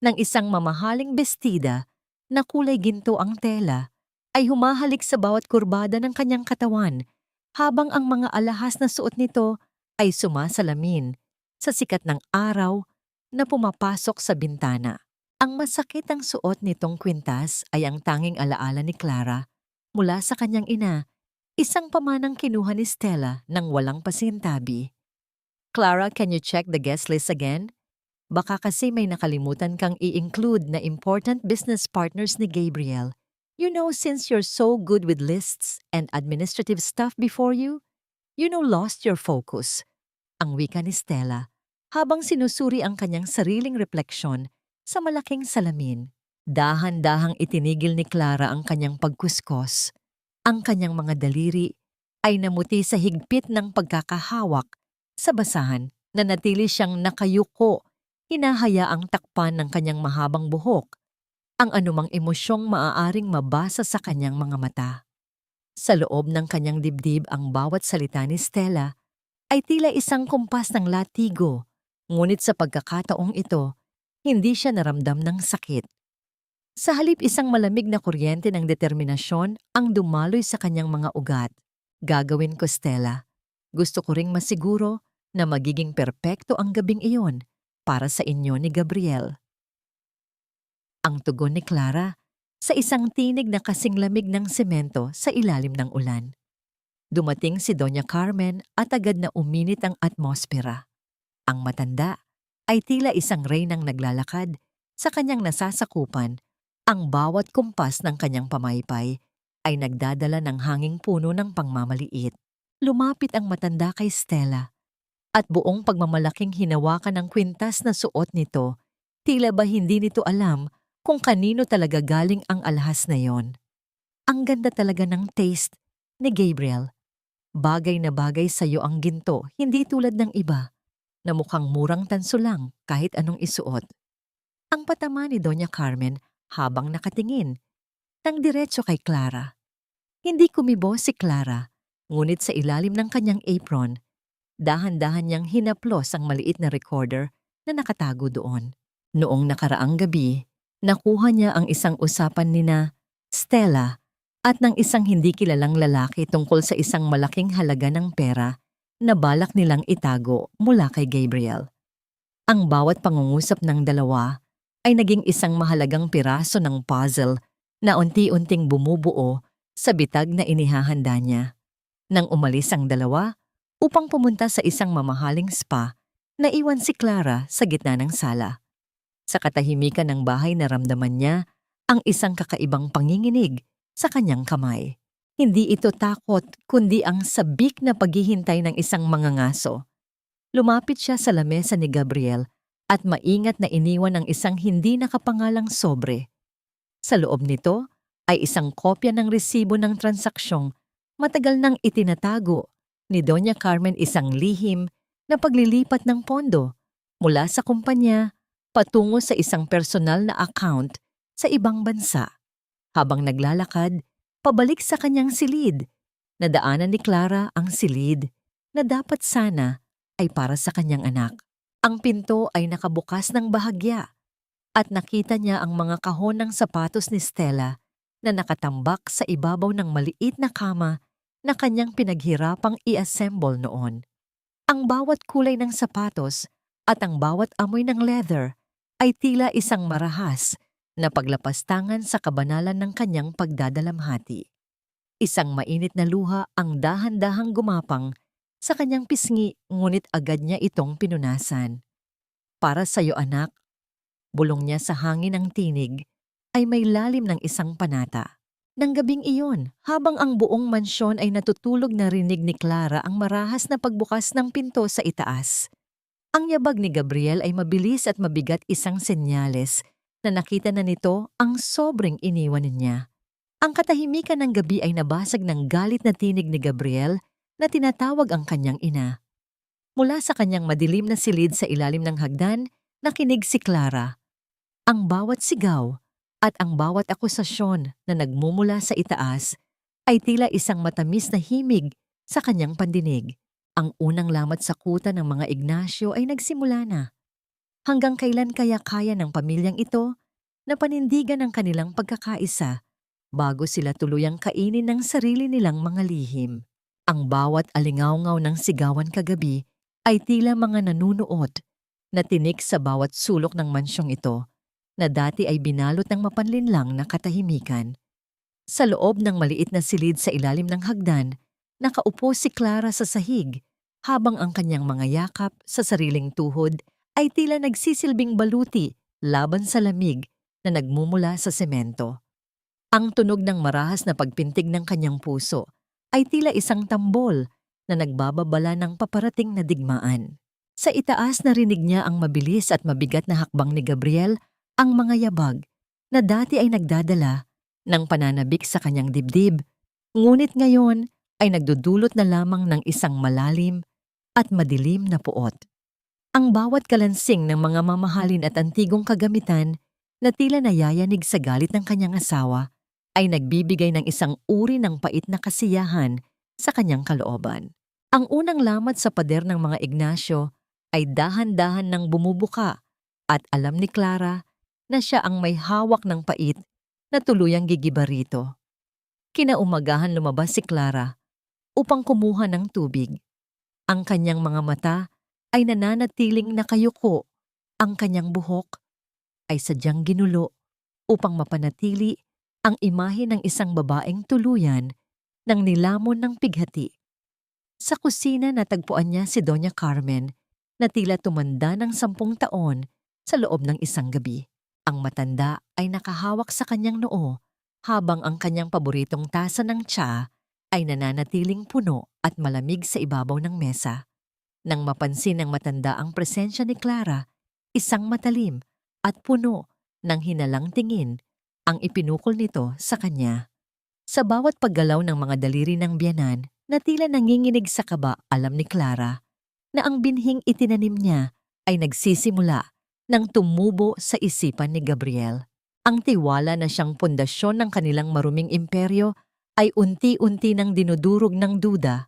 ng isang mamahaling bestida na kulay ginto ang tela, ay humahalik sa bawat kurbada ng kanyang katawan habang ang mga alahas na suot nito ay sumasalamin sa sikat ng araw na pumapasok sa bintana. Ang masakit ang suot nitong kwintas ay ang tanging alaala ni Clara mula sa kanyang ina, isang pamanang kinuha ni Stella ng walang pasintabi. "Clara, can you check the guest list again? Baka kasi may nakalimutan kang i-include na important business partners ni Gabriel. You know, since you're so good with lists and administrative stuff before you, lost your focus." Ang wika ni Stella habang sinusuri ang kanyang sariling refleksyon sa malaking salamin. Dahan-dahang itinigil ni Clara ang kanyang pagkuskos. Ang kanyang mga daliri ay namuti sa higpit ng pagkakahawak sa basahan na natili siyang nakayuko, hinahayaang takpan ng kanyang mahabang buhok ang anumang emosyong maaaring mabasa sa kanyang mga mata. Sa loob ng kanyang dibdib, ang bawat salita ni Stella ay tila isang kumpas ng latigo, ngunit sa pagkakataong ito, hindi siya naramdam ng sakit. Sa halip, isang malamig na kuryente ng determinasyon ang dumaloy sa kanyang mga ugat. "Gagawin ko, Stella. Gusto ko ring masiguro na magiging perpekto ang gabing iyon para sa inyo ni Gabriel." Ang tugon ni Clara sa isang tinig na kasing lamig ng semento sa ilalim ng ulan. Dumating si Doña Carmen at agad na uminit ang atmosfera. Ang matanda ay tila isang reynang naglalakad sa kanyang nasasakupan. Ang bawat kumpas ng kanyang pamaypay ay nagdadala ng hanging puno ng pangmamaliit. Lumapit ang matanda kay Stella at buong pagmamalaking hinawakan ng kwintas na suot nito. Tila ba hindi nito alam kung kanino talaga galing ang alahas na yon. "Ang ganda talaga ng taste ni Gabriel. Bagay na bagay sa'yo ang ginto, hindi tulad ng iba na mukhang murang tanso lang kahit anong isuot." Ang patama ni Doña Carmen habang nakatingin nang diretso kay Clara. Hindi kumibo si Clara, ngunit sa ilalim ng kanyang apron, dahan-dahan niyang hinaplos ang maliit na recorder na nakatago doon. Noong nakaraang gabi, nakuha niya ang isang usapan nina Stella at ng isang hindi kilalang lalaki tungkol sa isang malaking halaga ng pera na balak nilang itago mula kay Gabriel. Ang bawat pangungusap ng dalawa ay naging isang mahalagang piraso ng puzzle na unti-unting bumubuo sa bitag na inihahanda niya. Nang umalis ang dalawa upang pumunta sa isang mamahaling spa Naiwan si Clara sa gitna ng sala. Sa katahimikan ng bahay naramdaman niya ang isang kakaibang panginginig sa kanyang kamay. Hindi ito takot kundi ang sabik na paghihintay ng isang mangangaso. Lumapit siya sa lamesa ni Gabriel at maingat na iniwan ang isang hindi nakapangalang sobre. Sa loob nito ay isang kopya ng resibo ng transaksyong matagal nang itinatago ni Doña Carmen, isang lihim na paglilipat ng pondo mula sa kumpanya patungo sa isang personal na account sa ibang bansa. Habang naglalakad, pabalik sa kanyang silid, nadaanan ni Clara ang silid na dapat sana ay para sa kanyang anak. Ang pinto ay nakabukas ng bahagya at nakita niya ang mga kahon ng sapatos ni Stella na nakatambak sa ibabaw ng maliit na kama na kanyang pinaghirapang i-assemble noon. Ang bawat kulay ng sapatos at ang bawat amoy ng leather ay tila isang marahas na paglapastangan sa kabanalan ng kanyang pagdadalamhati. Isang mainit na luha ang dahan-dahang gumapang sa kanyang pisngi, ngunit agad niya itong pinunasan. Para sa'yo, anak, bulong niya sa hangin ng tinig ay may lalim ng isang panata. Nang gabing iyon, habang ang buong mansyon ay natutulog, narinig ni Clara ang marahas na pagbukas ng pinto sa itaas. Ang yabag ni Gabriel ay mabilis at mabigat, isang senyales na nakita na nito ang sobrang iniwan niya. Ang katahimikan ng gabi ay nabasag ng galit na tinig ni Gabriel na tinatawag ang kanyang ina. Mula sa kanyang madilim na silid sa ilalim ng hagdan, nakinig si Clara. Ang bawat sigaw at ang bawat akusasyon na nagmumula sa itaas ay tila isang matamis na himig sa kanyang pandinig. Ang unang lamat sa kuta ng mga Ignacio ay nagsimula na. Hanggang kailan kaya kaya ng pamilyang ito na panindigan ang kanilang pagkakaisa bago sila tuluyang kainin ng sarili nilang mga lihim? Ang bawat alingawngaw ng sigawan kagabi ay tila mga nanunuot na tinik sa bawat sulok ng mansyong ito na dati ay binalot ng mapanlinlang na katahimikan. Sa loob ng maliit na silid sa ilalim ng hagdan, nakaupo si Clara sa sahig habang ang kanyang mga yakap sa sariling tuhod ay tila nagsisilbing baluti laban sa lamig na nagmumula sa semento. Ang tunog ng marahas na pagpintig ng kanyang puso ay tila isang tambol na nagbababala ng paparating na digmaan. Sa itaas, narinig niya ang mabilis at mabigat na hakbang ni Gabriel, ang mga yabag na dati ay nagdadala ng pananabik sa kanyang dibdib, ngunit ngayon ay nagdudulot na lamang ng isang malalim at madilim na puot. Ang bawat kalansing ng mga mamahalin at antigong kagamitan na tila nayayanig sa galit ng kanyang asawa ay nagbibigay ng isang uri ng pait na kasiyahan sa kanyang kalooban. Ang unang lamat sa pader ng mga Ignacio ay dahan-dahan nang bumubuka at alam ni Clara na siya ang may hawak ng pait na tuluyang gigiba rito. Kinaumagahan lumabas si Clara upang kumuha ng tubig. Ang kanyang mga mata ay nananatiling nakayuko. Ang kanyang buhok ay sadyang ginulo upang mapanatili ang imahe ng isang babaeng tuluyan ng nilamon ng pighati. Sa kusina natagpuan niya si Doña Carmen na tila tumanda ng 10 taon sa loob ng isang gabi. Ang matanda ay nakahawak sa kanyang noo habang ang kanyang paboritong tasa ng tsa ay nananatiling puno at malamig sa ibabaw ng mesa. Nang mapansin ng matanda ang presensya ni Clara, isang matalim at puno ng hinalang tingin ang ipinukol nito sa kanya. Sa bawat paggalaw ng mga daliri ng biyanan na tila nanginginig sa kaba, alam ni Clara na ang binhing itinanim niya ay nagsisimula nang tumubo sa isipan ni Gabriel. Ang tiwala na siyang pundasyon ng kanilang maruming imperyo ay unti-unti nang dinudurog ng duda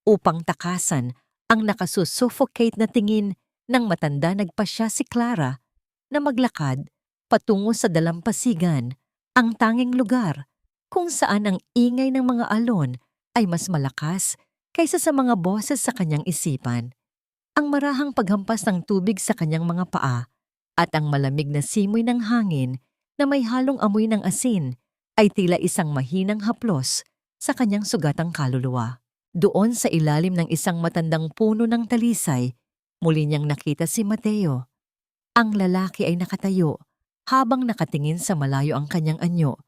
upang takasan ang nakasusuffocate na tingin ng matanda. Nagpasya si Clara na maglakad patungo sa dalampasigan, ang tanging lugar kung saan ang ingay ng mga alon ay mas malakas kaysa sa mga boses sa kanyang isipan. Ang marahang paghampas ng tubig sa kanyang mga paa at ang malamig na simoy ng hangin na may halong amoy ng asin ay tila isang mahinang haplos sa kanyang sugatang kaluluwa. Doon sa ilalim ng isang matandang puno ng talisay, Muli niyang nakita si Mateo. Ang lalaki ay nakatayo, habang nakatingin sa malayo ang kanyang anyo,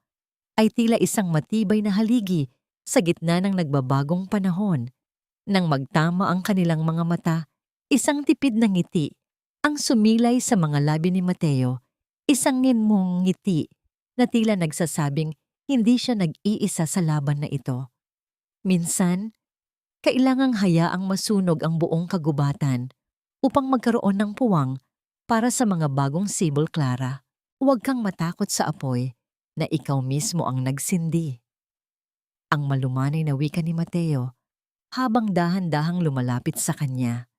ay tila isang matibay na haligi sa gitna ng nagbabagong panahon. Nang magtama ang kanilang mga mata, isang tipid na ngiti ang sumilay sa mga labi ni Mateo, isang nginmong ngiti na tila nagsasabing hindi siya nag-iisa sa laban na ito. Minsan, kailangang hayaang masunog ang buong kagubatan upang magkaroon ng puwang para sa mga bagong sibol, Clara. Huwag kang matakot sa apoy na ikaw mismo ang nagsindi. Ang malumanay na wika ni Mateo habang dahan-dahang lumalapit sa kanya.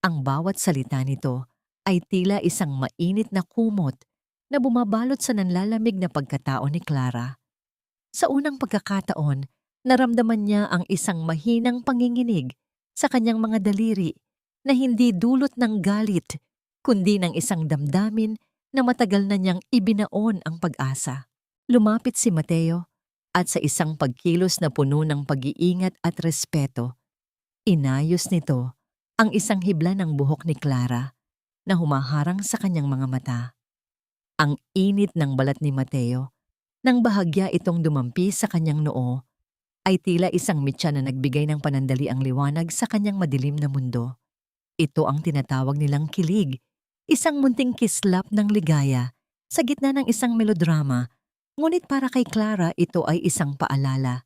Ang bawat salita nito ay tila isang mainit na kumot na bumabalot sa nanlalamig na pagkatao ni Clara. Sa unang pagkakataon, naramdaman niya ang isang mahinang panginginig sa kanyang mga daliri na hindi dulot ng galit, kundi ng isang damdamin na matagal na niyang ibinaon ang pag-asa. Lumapit si Mateo at sa isang pagkilos na puno ng pag-iingat at respeto, inayos nito ang isang hibla ng buhok ni Clara na humaharang sa kanyang mga mata. Ang init ng balat ni Mateo, nang bahagya itong dumampi sa kanyang noo, ay tila isang mitya na nagbigay ng panandaliang liwanag sa kanyang madilim na mundo. Ito ang tinatawag nilang kilig, isang munting kislap ng ligaya sa gitna ng isang melodrama, ngunit para kay Clara ito ay isang paalala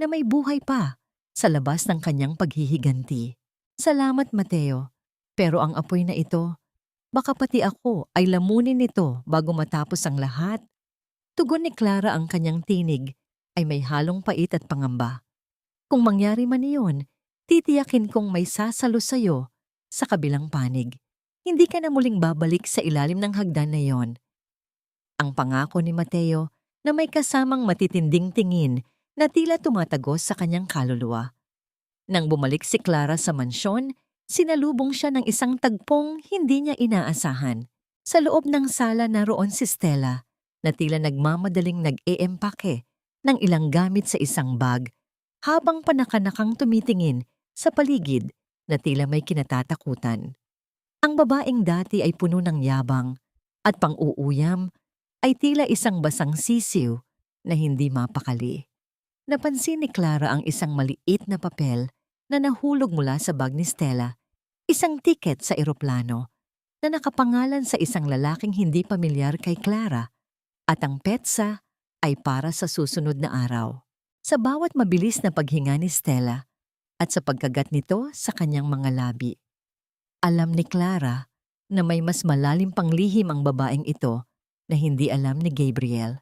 na may buhay pa sa labas ng kanyang paghihiganti. Salamat, Mateo, pero ang apoy na ito, baka pati ako ay lamunin nito bago matapos ang lahat. Tugon ni Clara, ang kanyang tinig ay may halong pait at pangamba. Kung mangyari man iyon, titiyakin kong may sasalo sa'yo sa kabilang panig. Hindi ka na muling babalik sa ilalim ng hagdan na iyon. Ang pangako ni Mateo na may kasamang matitinding tingin na tila tumatagos sa kanyang kaluluwa. Nang bumalik si Clara sa mansyon, sinalubong siya ng isang tagpong hindi niya inaasahan. Sa loob ng sala naroon si Stella na tila nagmamadaling nag-eempake ng ilang gamit sa isang bag habang panakanakang tumitingin sa paligid na tila may kinatatakutan. Ang babaeng dati ay puno ng yabang at pang-uuyam ay tila isang basang sisiw na hindi mapakali. Napansin ni Clara ang isang maliit na papel na nahulog mula sa bag ni Stella, isang tiket sa eroplano na nakapangalan sa isang lalaking hindi pamilyar kay Clara, at ang petsa ay para sa susunod na araw. Sa bawat mabilis na paghinga ni Stella at sa pagkagat nito sa kanyang mga labi, alam ni Clara na may mas malalim pang lihim ang babaeng ito na hindi alam ni Gabriel.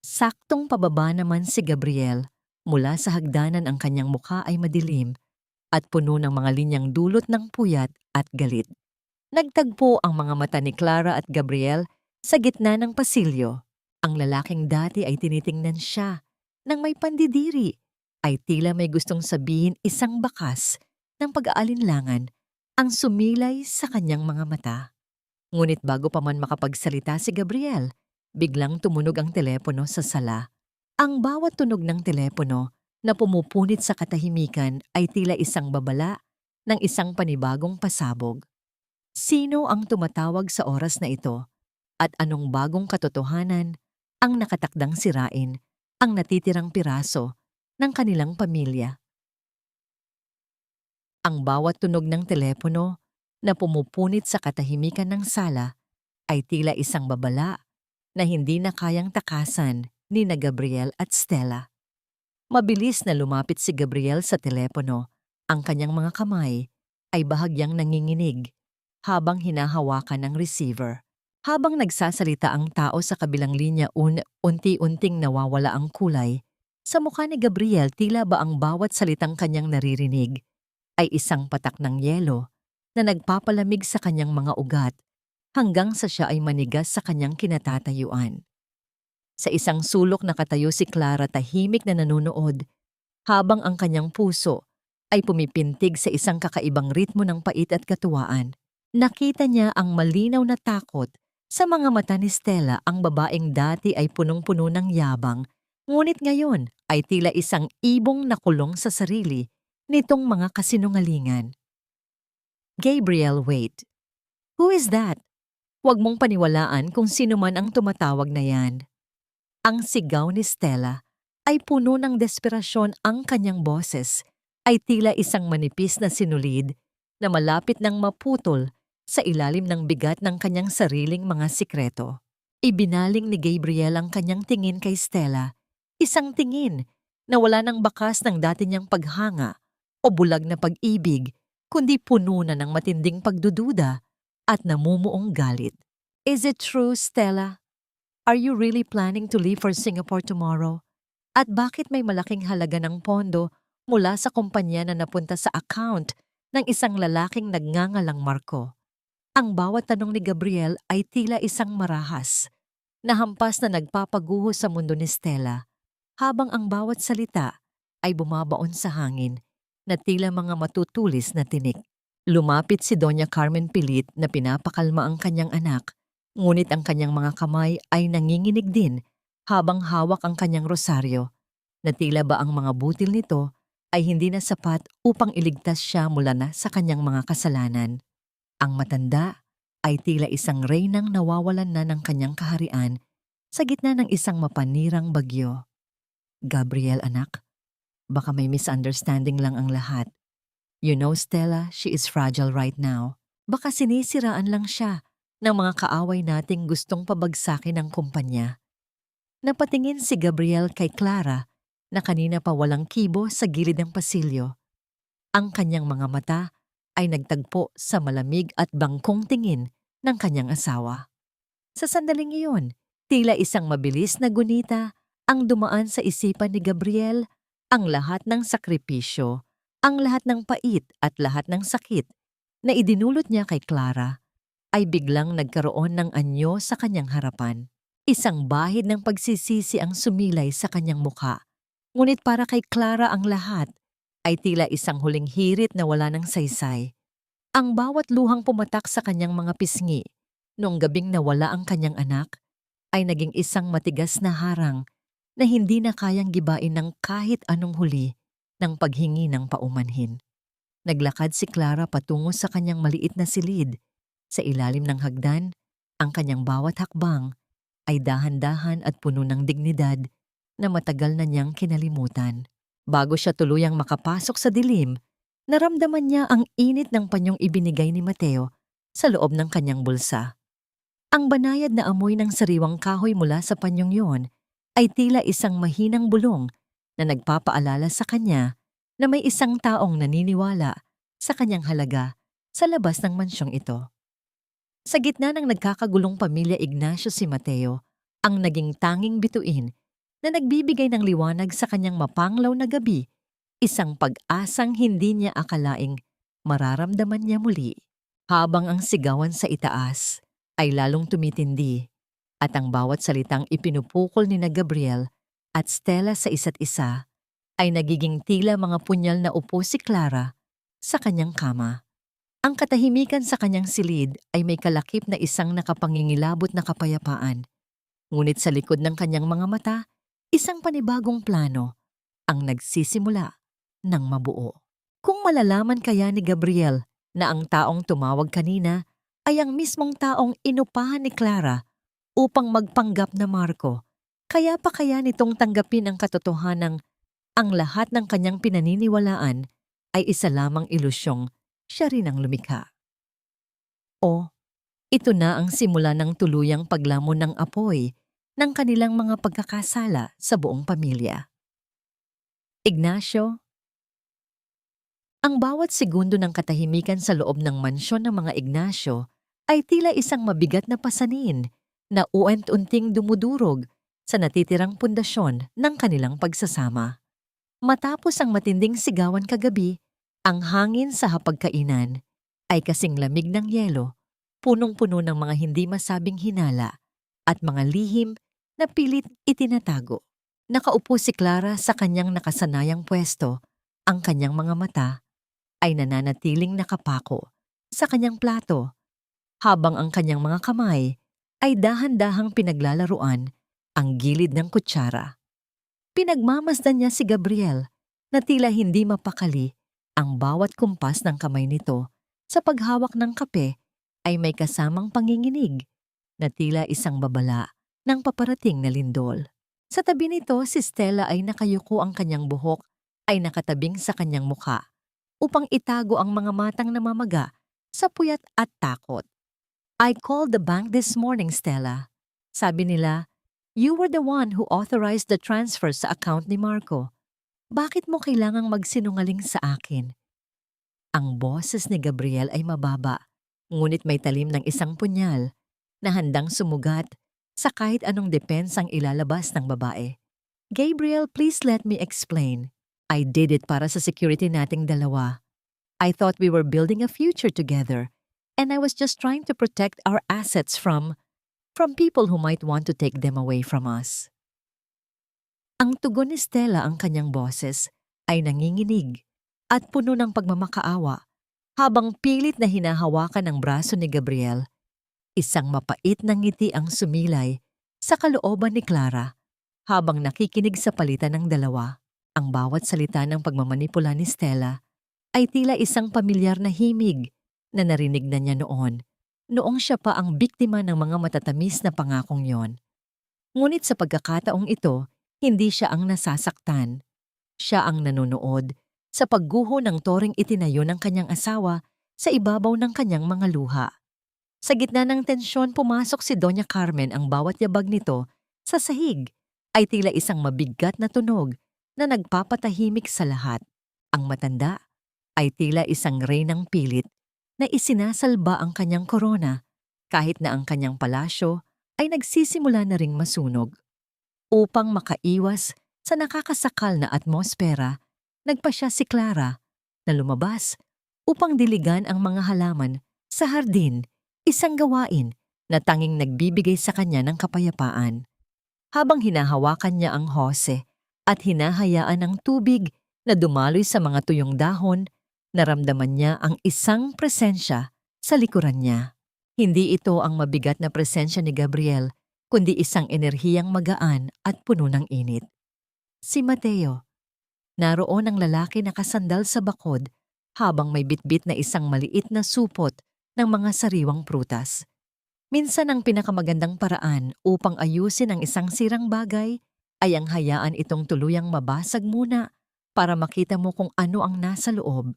Saktong pababa naman si Gabriel, mula sa hagdanan ang kanyang mukha ay madilim at puno ng mga linyang dulot ng puyat at galit. Nagtagpo ang mga mata ni Clara at Gabriel sa gitna ng pasilyo. Ang lalaking dati ay tinitingnan siya nang may pandidiri, ay tila may gustong sabihin, isang bakas ng pag-aalinlangan ang sumilay sa kanyang mga mata. Ngunit bago pa man makapagsalita si Gabriel, biglang tumunog ang telepono sa sala. Ang bawat tunog ng telepono na pumupunit sa katahimikan ay tila isang babala ng isang panibagong pasabog. Sino ang tumatawag sa oras na ito? At anong bagong katotohanan ang nakatakdang sirain ang natitirang piraso ng kanilang pamilya? Ang bawat tunog ng telepono na pumupunit sa katahimikan ng sala ay tila isang babala na hindi na kayang takasan ni na Gabriel at Stella. Mabilis na lumapit si Gabriel sa telepono. Ang kanyang mga kamay ay bahagyang nanginginig habang hinahawakan ng receiver. Habang nagsasalita ang tao sa kabilang linya, unti-unting nawawala ang kulay. Sa mukha ni Gabriel, tila ba ang bawat salitang kanyang naririnig ay isang patak ng yelo na nagpapalamig sa kanyang mga ugat hanggang sa siya ay manigas sa kanyang kinatatayuan. Sa isang sulok nakatayo si Clara, tahimik na nanonood, habang ang kanyang puso ay pumipintig sa isang kakaibang ritmo ng pait at katuwaan. Nakita niya ang malinaw na takot sa mga mata ni Stella. Ang babaeng dati ay punong-puno ng yabang, ngunit ngayon ay tila isang ibong nakulong sa sarili nitong mga kasinungalingan. Gabriel, wait. Who is that? Huwag mong paniwalaan kung sino man ang tumatawag na yan. Ang sigaw ni Stella ay puno ng desperasyon. Ang kanyang boses ay tila isang manipis na sinulid na malapit ng maputol sa ilalim ng bigat ng kanyang sariling mga sikreto. Ibinaling ni Gabriel ang kanyang tingin kay Stella, isang tingin na wala ng bakas ng dati niyang paghanga o bulag na pag-ibig, kundi puno na ng matinding pagdududa at namumuong galit. Is it true, Stella? Are you really planning to leave for Singapore tomorrow? At bakit may malaking halaga ng pondo mula sa kumpanya na napunta sa account ng isang lalaking nagngangalang Marco? Ang bawat tanong ni Gabriel ay tila isang marahas na hampas na nagpapaguho sa mundo ni Stella, habang ang bawat salita ay bumabaon sa hangin na tila mga matutulis na tinik. Lumapit si Doña Carmen pilit na pinapakalma ang kanyang anak, ngunit ang kanyang mga kamay ay nanginginig din habang hawak ang kanyang rosaryo, na tila ba ang mga butil nito ay hindi na sapat upang iligtas siya mula na sa kanyang mga kasalanan. Ang matanda ay tila isang reynang nawawalan na ng kanyang kaharian sa gitna ng isang mapanirang bagyo. Gabriel, anak, baka may misunderstanding lang ang lahat. You know, Stella, she is fragile right now. Baka sinisiraan lang siya ng mga kaaway nating gustong pabagsakin ang kumpanya. Napatingin si Gabriel kay Clara na kanina pa walang kibo sa gilid ng pasilyo. Ang kanyang mga mata ay nagtagpo sa malamig at bangkong tingin ng kanyang asawa. Sa sandaling iyon, tila isang mabilis na gunita ang dumaan sa isipan ni Gabriel. Ang lahat ng sakripisyo, ang lahat ng pait at lahat ng sakit na idinulot niya kay Clara ay biglang nagkaroon ng anyo sa kanyang harapan. Isang bahid ng pagsisisi ang sumilay sa kanyang mukha. Ngunit para kay Clara ang lahat ay tila isang huling hirit na wala ng saysay. Ang bawat luhang pumatak sa kanyang mga pisngi noong gabing nawala ang kanyang anak ay naging isang matigas na harang na hindi na kayang gibain ng kahit anong huli ng paghingi ng paumanhin. Naglakad si Clara patungo sa kanyang maliit na silid. Sa ilalim ng hagdan, ang kanyang bawat hakbang ay dahan-dahan at puno ng dignidad na matagal na niyang kinalimutan. Bago siya tuluyang makapasok sa dilim, naramdaman niya ang init ng panyong ibinigay ni Mateo sa loob ng kanyang bulsa. Ang banayad na amoy ng sariwang kahoy mula sa panyong yon ay tila isang mahinang bulong na nagpapaalala sa kanya na may isang taong naniniwala sa kanyang halaga sa labas ng mansyong ito. Sa gitna ng nagkakagulong pamilya Ignacio, si Mateo ang naging tanging bituin na nagbibigay ng liwanag sa kanyang mapanglaw na gabi, isang pag-asang hindi niya akalaing mararamdaman niya muli. Habang ang sigawan sa itaas ay lalong tumitindi at ang bawat salitang ipinupukol ni na Gabriel at Stella sa isa't isa ay nagiging tila mga punyal na upo si Clara sa kanyang kama. Ang katahimikan sa kanyang silid ay may kalakip na isang nakapangingilabot na kapayapaan. Ngunit sa likod ng kanyang mga mata, isang panibagong plano ang nagsisimula ng mabuo. Kung malalaman kaya ni Gabriel na ang taong tumawag kanina ay ang mismong taong inupahan ni Clara upang magpanggap na Marco, kaya pa kaya nitong tanggapin ang katotohanang ang lahat ng kanyang pinaniniwalaan ay isa lamang ilusyong siya rin ang lumikha. O, ito na ang simula ng tuluyang paglamon ng apoy ng kanilang mga pagkakasala sa buong pamilya. Ignacio, ang bawat segundo ng katahimikan sa loob ng mansyon ng mga Ignacio ay tila isang mabigat na pasanin na uent-unting dumudurog sa natitirang pundasyon ng kanilang pagsasama. Matapos ang matinding sigawan kagabi, ang hangin sa hapagkainan ay kasing lamig ng yelo, punong-puno ng mga hindi masabing hinala at mga lihim na pilit itinatago. Nakaupo si Clara sa kanyang nakasanayang pwesto, ang kanyang mga mata ay nananatiling nakapako sa kanyang plato, habang ang kanyang mga kamay ay dahan-dahang pinaglalaruan ang gilid ng kutsara. Pinagmamasdan niya si Gabriel na tila hindi mapakali ang bawat kumpas ng kamay nito Sa paghawak ng kape ay may kasamang panginginig na tila isang babala ng paparating na lindol. Sa tabi nito, si Stella ay nakayuko, ang kanyang buhok ay nakatabing sa kanyang mukha upang itago ang mga matang namamaga sa puyat at takot. "I called the bank this morning, Stella. Sabi nila, you were the one who authorized the transfer sa account ni Marco. Bakit mo kailangang magsinungaling sa akin?" Ang boses ni Gabriel ay mababa, ngunit may talim ng isang punyal na handang sumugat sa kahit anong depensang ilalabas ng babae. "Gabriel, please let me explain. I did it para sa security nating dalawa. I thought we were building a future together, and I was just trying to protect our assets from people who might want to take them away from us." Ang tugon ni Stella, ang kanyang boses, ay nanginginig at puno ng pagmamakaawa habang pilit na hinahawakan ang braso ni Gabriel. Isang mapait na ngiti ang sumilay sa kalooban ni Clara habang nakikinig sa palitan ng dalawa. Ang bawat salita ng pagmamanipula ni Stella ay tila isang pamilyar na himig na narinig na niya noong siya pa ang biktima ng mga matatamis na pangakong yon. Ngunit sa pagkakataong ito, hindi siya ang nasasaktan. Siya ang nanonood sa pagguho ng toring itinayo ng kanyang asawa sa ibabaw ng kanyang mga luha. Sa gitna ng tensyon, pumasok si Doña Carmen. Ang bawat yabag nito sa sahig ay tila isang mabigat na tunog na nagpapatahimik sa lahat. Ang matanda ay tila isang reynang pilit na isinasalba ang kanyang korona kahit na ang kanyang palasyo ay nagsisimula na ring masunog. Upang makaiwas sa nakakasakal na atmosfera, nagpasya si Clara na lumabas upang diligan ang mga halaman sa hardin, isang gawain na tanging nagbibigay sa kanya ng kapayapaan. Habang hinahawakan niya ang hose at hinahayaan ang tubig na dumaloy sa mga tuyong dahon, naramdaman niya ang isang presensya sa likuran niya. Hindi ito ang mabigat na presensya ni Gabriel, kundi isang enerhiyang magaan at puno ng init. Si Mateo. Naroon ang lalaki nakasandal sa bakod habang may bitbit na isang maliit na supot ng mga sariwang prutas. Minsan ang pinakamagandang paraan upang ayusin ang isang sirang bagay ay ang hayaan itong tuluyang mabasag muna para makita mo kung ano ang nasa loob.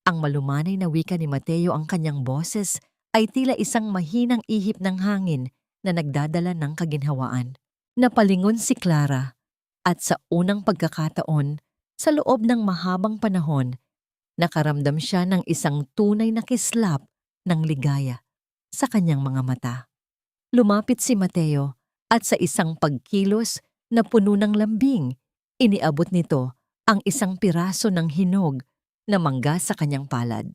Ang malumanay na wika ni Mateo, ang kanyang boses ay tila isang mahinang ihip ng hangin na nagdadala ng kaginhawaan. Napalingon si Clara at sa unang pagkakataon, sa loob ng mahabang panahon, nakaramdam siya ng isang tunay na kislap ng ligaya sa kanyang mga mata. Lumapit si Mateo at sa isang pagkilos na puno ng lambing, iniabot nito ang isang piraso ng hinog na mangga sa kanyang palad.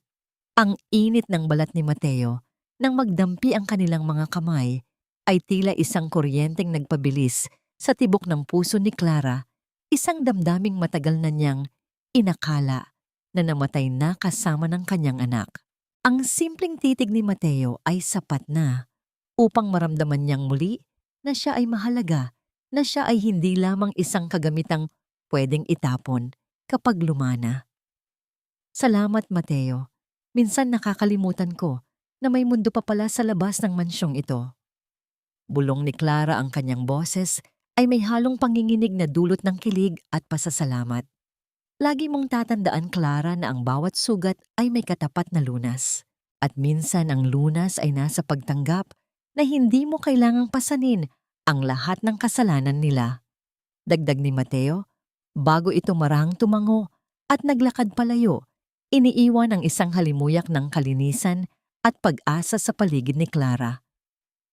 Ang init ng balat ni Mateo nang magdampi ang kanilang mga kamay ay tila isang kuryenteng nagpabilis sa tibok ng puso ni Clara, isang damdaming matagal na niyang inakala na namatay na kasama ng kanyang anak. Ang simpleng titig ni Mateo ay sapat na upang maramdaman niyang muli na siya ay mahalaga, na siya ay hindi lamang isang kagamitang pwedeng itapon kapag lumana. "Salamat, Mateo. Minsan nakakalimutan ko na may mundo pa pala sa labas ng mansyong ito." Bulong ni Clara, ang kanyang boses ay may halong panginginig na dulot ng kilig at pasasalamat. Lagi mong tatandaan, Clara, na ang bawat sugat ay may katapat na lunas. At minsan ang lunas ay nasa pagtanggap na hindi mo kailangang pasanin ang lahat ng kasalanan nila. Dagdag ni Mateo, bago ito marahang tumango at naglakad palayo, iniiwan ang isang halimuyak ng kalinisan at pag-asa sa paligid ni Clara.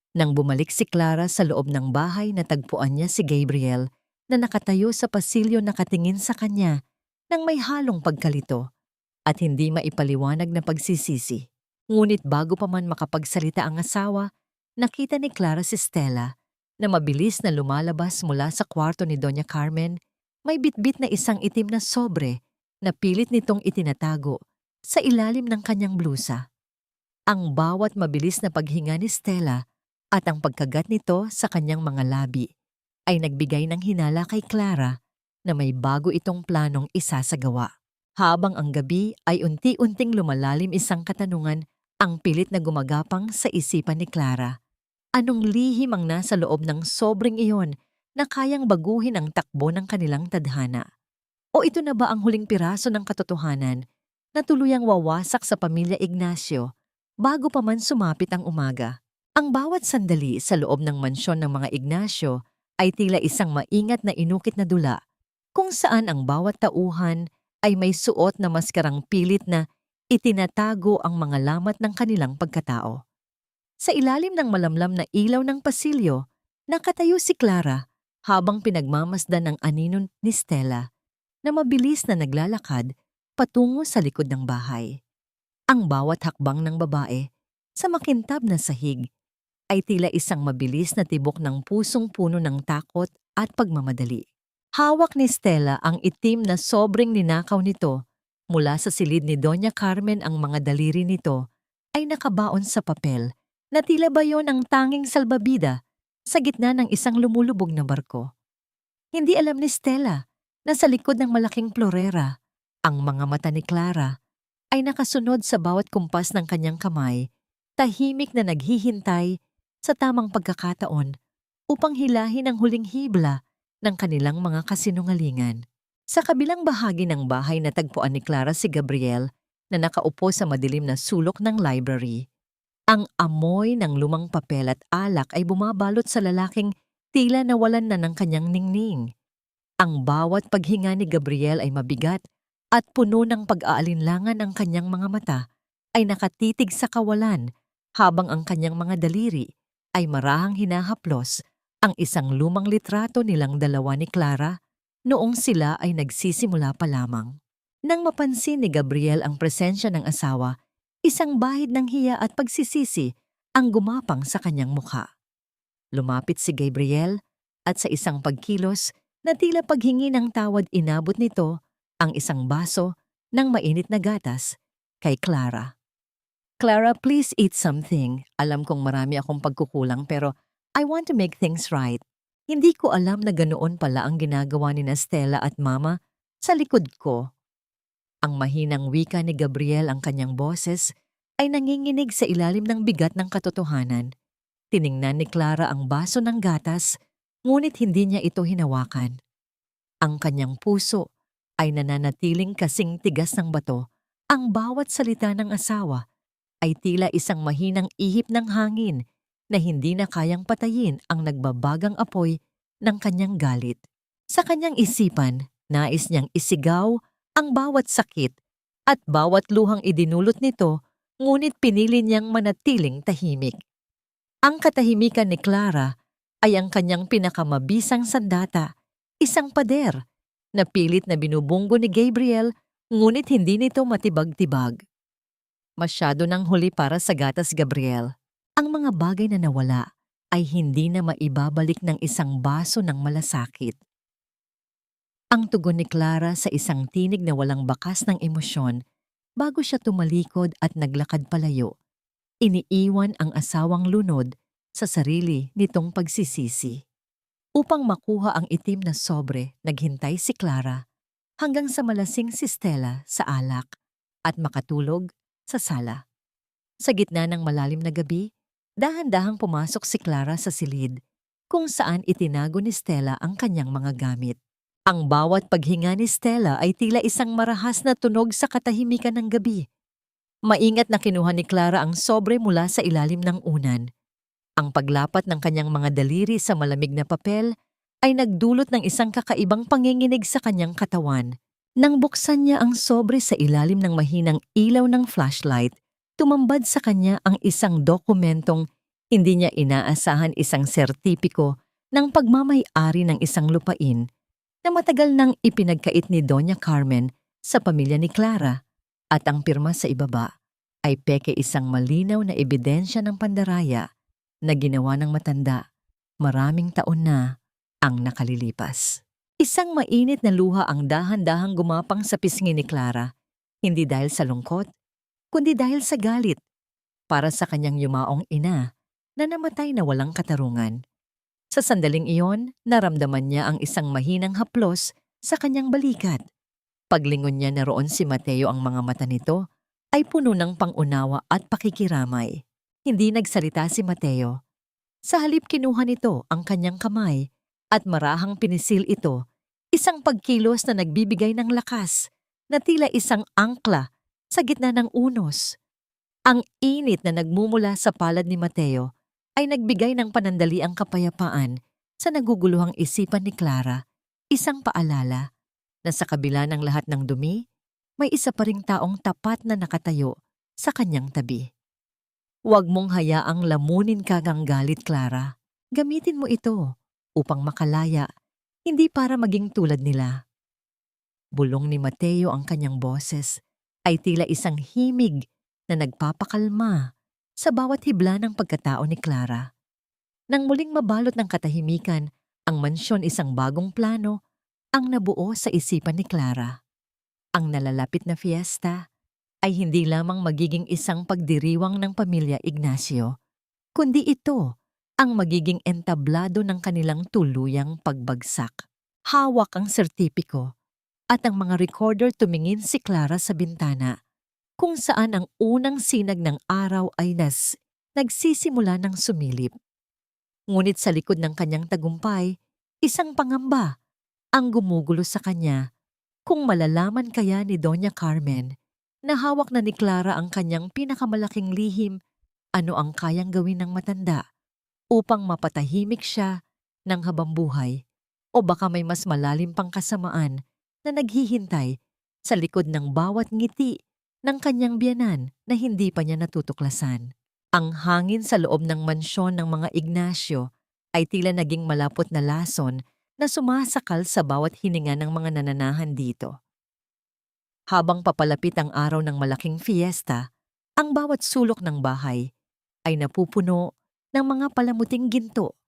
Nang bumalik si Clara sa loob ng bahay, natagpuan niya si Gabriel na nakatayo sa pasilyo, nakatingin sa kanya nang may halong pagkalito at hindi maipaliwanag na pagsisisi. Ngunit bago pa man makapagsalita ang asawa, nakita ni Clara si Stella na mabilis na lumalabas mula sa kwarto ni Doña Carmen. May bitbit na isang itim na sobre na pilit nitong itinatago sa ilalim ng kanyang blusa. Ang bawat mabilis na paghinga ni Stella at ang pagkagat nito sa kanyang mga labi ay nagbigay ng hinala kay Clara na may bago itong planong isasagawa. Habang ang gabi ay unti-unting lumalalim isang katanungan ang pilit na gumagapang sa isipan ni Clara. Anong lihim ang nasa loob ng sobrang iyon na kayang baguhin ang takbo ng kanilang tadhana? O ito na ba ang huling piraso ng katotohanan na tuluyang wawasak sa pamilya Ignacio bago pa man sumapit ang umaga? Ang bawat sandali sa loob ng mansyon ng mga Ignacio ay tila isang maingat na inukit na dula kung saan ang bawat tauhan ay may suot na maskarang pilit na itinatago ang mga lamat ng kanilang pagkatao. Sa ilalim ng malamlam na ilaw ng pasilyo, nakatayo si Clara habang pinagmamasdan ng anino ni Stella na mabilis na naglalakad patungo sa likod ng bahay. Ang bawat hakbang ng babae sa makintab na sahig ay tila isang mabilis na tibok ng pusong puno ng takot at pagmamadali. Hawak ni Stella ang itim na sobrang ninakaw nito. Mula sa silid ni Doña Carmen ang mga daliri nito ay nakabaon sa papel na tila ba yon ang tanging salbabida sa gitna ng isang lumulubog na barko. Hindi alam ni Stella na sa likod ng malaking plorera, ang mga mata ni Clara ay nakasunod sa bawat kumpas ng kanyang kamay, tahimik na naghihintay sa tamang pagkakataon upang hilahin ang huling hibla ng kanilang mga kasinungalingan. Sa kabilang bahagi ng bahay natagpuan ni Clara si Gabriel na nakaupo sa madilim na sulok ng library. Ang amoy ng lumang papel at alak ay bumabalot sa lalaking tila nawalan na ng kanyang ningning. Ang bawat paghinga ni Gabriel ay mabigat at puno ng pag-aalinlangan ang kanyang mga mata ay nakatitig sa kawalan habang ang kanyang mga daliri ay marahang hinahaplos ang isang lumang litrato nilang dalawa ni Clara noong sila ay nagsisimula pa lamang. Nang mapansin ni Gabriel ang presensya ng asawa, isang bahid ng hiya at pagsisisi ang gumapang sa kanyang mukha. Lumapit si Gabriel at sa isang pagkilos na tila paghingi ng tawad inabot nito ang isang baso ng mainit na gatas kay Clara. Clara, please eat something. Alam kong marami akong pagkukulang pero I want to make things right. Hindi ko alam na ganoon pala ang ginagawa ni Stella at Mama sa likod ko. Ang mahinang wika ni Gabriel ang kanyang boses ay nanginginig sa ilalim ng bigat ng katotohanan. Tiningnan ni Clara ang baso ng gatas, ngunit hindi niya ito hinawakan. Ang kanyang puso ay nananatiling kasing tigas ng bato. Ang bawat salita ng asawa ay tila isang mahinang ihip ng hangin na hindi na kayang patayin ang nagbabagang apoy ng kanyang galit. Sa kanyang isipan, nais niyang isigaw ang bawat sakit at bawat luhang idinulot nito, ngunit pinili niyang manatiling tahimik. Ang katahimikan ni Clara ay ang kanyang pinakamabisang sandata, isang pader na pilit na binubunggo ni Gabriel, ngunit hindi nito matibag-tibag. Masyado nang huli para sa gatas, Gabriel. Ang mga bagay na nawala ay hindi na maibabalik ng isang baso ng malasakit. Ang tugon ni Clara sa isang tinig na walang bakas ng emosyon bago siya tumalikod at naglakad palayo. Iniiwan ang asawang lunod sa sarili nitong pagsisisi. Upang makuha ang itim na sobre, naghintay si Clara hanggang sa malasing si Stella sa alak at makatulog sa sala. Sa gitna ng malalim na gabi, dahan-dahang pumasok si Clara sa silid kung saan itinago ni Stella ang kanyang mga gamit. Ang bawat paghinga ni Stella ay tila isang marahas na tunog sa katahimikan ng gabi. Maingat na kinuha ni Clara ang sobre mula sa ilalim ng unan. Ang paglapat ng kanyang mga daliri sa malamig na papel ay nagdulot ng isang kakaibang panginginig sa kanyang katawan. Nang buksan niya ang sobre sa ilalim ng mahinang ilaw ng flashlight, tumambad sa kanya ang isang dokumentong hindi niya inaasahan, isang sertipiko ng pagmamay-ari ng isang lupain na matagal nang ipinagkait ni Doña Carmen sa pamilya ni Clara, at ang pirma sa ibaba ay peke isang malinaw na ebidensya ng pandaraya na ginawa ng matanda maraming taon na ang nakalilipas. Isang mainit na luha ang dahan-dahang gumapang sa pisngi ni Clara, hindi dahil sa lungkot, kundi dahil sa galit para sa kanyang yumaong ina na namatay na walang katarungan. Sa sandaling iyon, naramdaman niya ang isang mahinang haplos sa kanyang balikat. Paglingon niya na roon si Mateo, ang mga mata nito ay puno ng pangunawa at pakikiramay. Hindi nagsalita si Mateo. Sa halip kinuha nito ang kanyang kamay at marahang pinisil ito, isang pagkilos na nagbibigay ng lakas na tila isang angkla sa gitna ng unos. Ang init na nagmumula sa palad ni Mateo ay nagbigay ng panandaliang kapayapaan sa naguguluhang isipan ni Clara, isang paalala na sa kabila ng lahat ng dumi, may isa pa ring taong tapat na nakatayo sa kanyang tabi. Huwag mong hayaang lamunin ka ng galit, Clara. Gamitin mo ito upang makalaya, hindi para maging tulad nila. Bulong ni Mateo, ang kanyang boses ay tila isang himig na nagpapakalma sa bawat hibla ng pagkatao ni Clara. Nang muling mabalot ng katahimikan, ang mansyon, isang bagong plano ang nabuo sa isipan ni Clara. Ang nalalapit na fiesta ay hindi lamang magiging isang pagdiriwang ng pamilya Ignacio, kundi ito ang magiging entablado ng kanilang tuluyang pagbagsak. Hawak ang sertipiko at ang mga recorder, tumingin si Clara sa bintana kung saan ang unang sinag ng araw ay nagsisimula ng sumilip. Ngunit sa likod ng kanyang tagumpay, isang pangamba ang gumugulo sa kanya. Kung malalaman kaya ni Doña Carmen na hawak na ni Clara ang kanyang pinakamalaking lihim, ano ang kayang gawin ng matanda upang mapatahimik siya ng habang buhay, o baka may mas malalim pang kasamaan na naghihintay sa likod ng bawat ngiti ng kanyang biyanan na hindi pa niya natutuklasan. Ang hangin sa loob ng mansyon ng mga Ignacio ay tila naging malapot na lason na sumasakal sa bawat hininga ng mga nananahan dito. Habang papalapit ang araw ng malaking fiesta, ang bawat sulok ng bahay ay napupuno ng mga palamuting ginto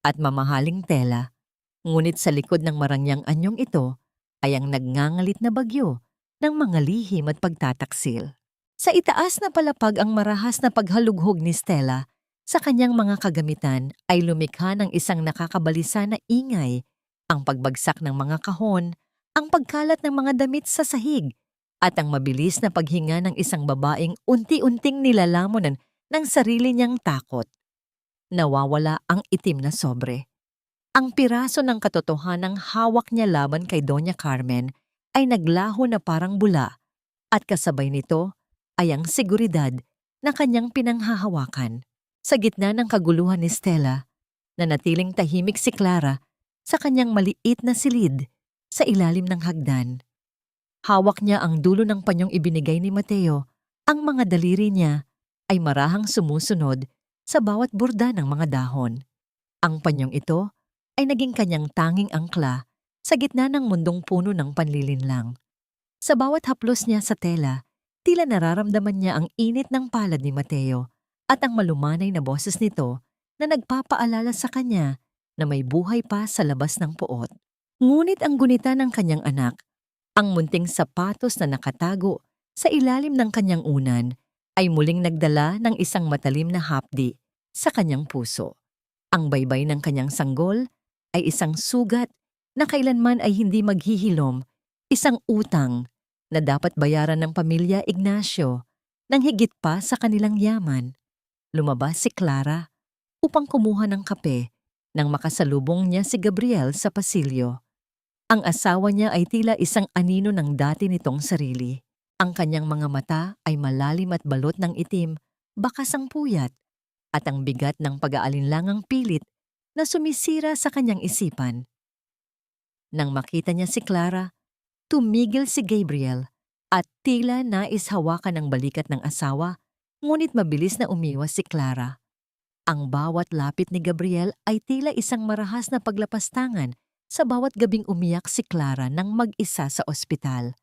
at mamahaling tela, ngunit sa likod ng marangyang anyong ito ay ang nagngangalit na bagyo ng mga lihim at pagtataksil. Sa itaas na palapag, ang marahas na paghalughog ni Stella sa kanyang mga kagamitan ay lumikha ng isang nakakabalisa na ingay, ang pagbagsak ng mga kahon, ang pagkalat ng mga damit sa sahig, at ang mabilis na paghinga ng isang babaeng unti-unting nilalamunan ng sarili niyang takot. Nawawala ang itim na sobre. Ang piraso ng katotohanang hawak niya laban kay Doña Carmen ay naglaho na parang bula, at kasabay nito ay ang seguridad na kanyang pinanghahawakan. Sa gitna ng kaguluhan ni Stella, nanatiling tahimik si Clara sa kanyang maliit na silid sa ilalim ng hagdan. Hawak niya ang dulo ng panyong ibinigay ni Mateo. Ang mga daliri niya ay marahang sumusunod sa bawat burda ng mga dahon. Ang panyong ito ay naging kanyang tanging angkla sa gitna ng mundong puno ng panlilinlang. Sa bawat haplos niya sa tela, tila nararamdaman niya ang init ng palad ni Mateo at ang malumanay na boses nito na nagpapaalala sa kanya na may buhay pa sa labas ng puot. Ngunit ang gunita ng kanyang anak, ang munting sapatos na nakatago sa ilalim ng kanyang unan, ay muling nagdala ng isang matalim na hapdi sa kanyang puso. Ang baybay ng kanyang sanggol ay isang sugat na kailanman ay hindi maghihilom, isang utang na dapat bayaran ng pamilya Ignacio nang higit pa sa kanilang yaman. Lumabas si Clara upang kumuha ng kape nang makasalubong niya si Gabriel sa pasilyo. Ang asawa niya ay tila isang anino ng dati nitong sarili. Ang kanyang mga mata ay malalim at balot ng itim, bakas ang puyat, at ang bigat ng pag-aalinlangang pilit na sumisira sa kanyang isipan. Nang makita niya si Clara, tumigil si Gabriel at tila nais hawakan ang balikat ng asawa, ngunit mabilis na umiwas si Clara. Ang bawat lapit ni Gabriel ay tila isang marahas na paglapastangan sa bawat gabing umiyak si Clara nang mag-isa sa ospital.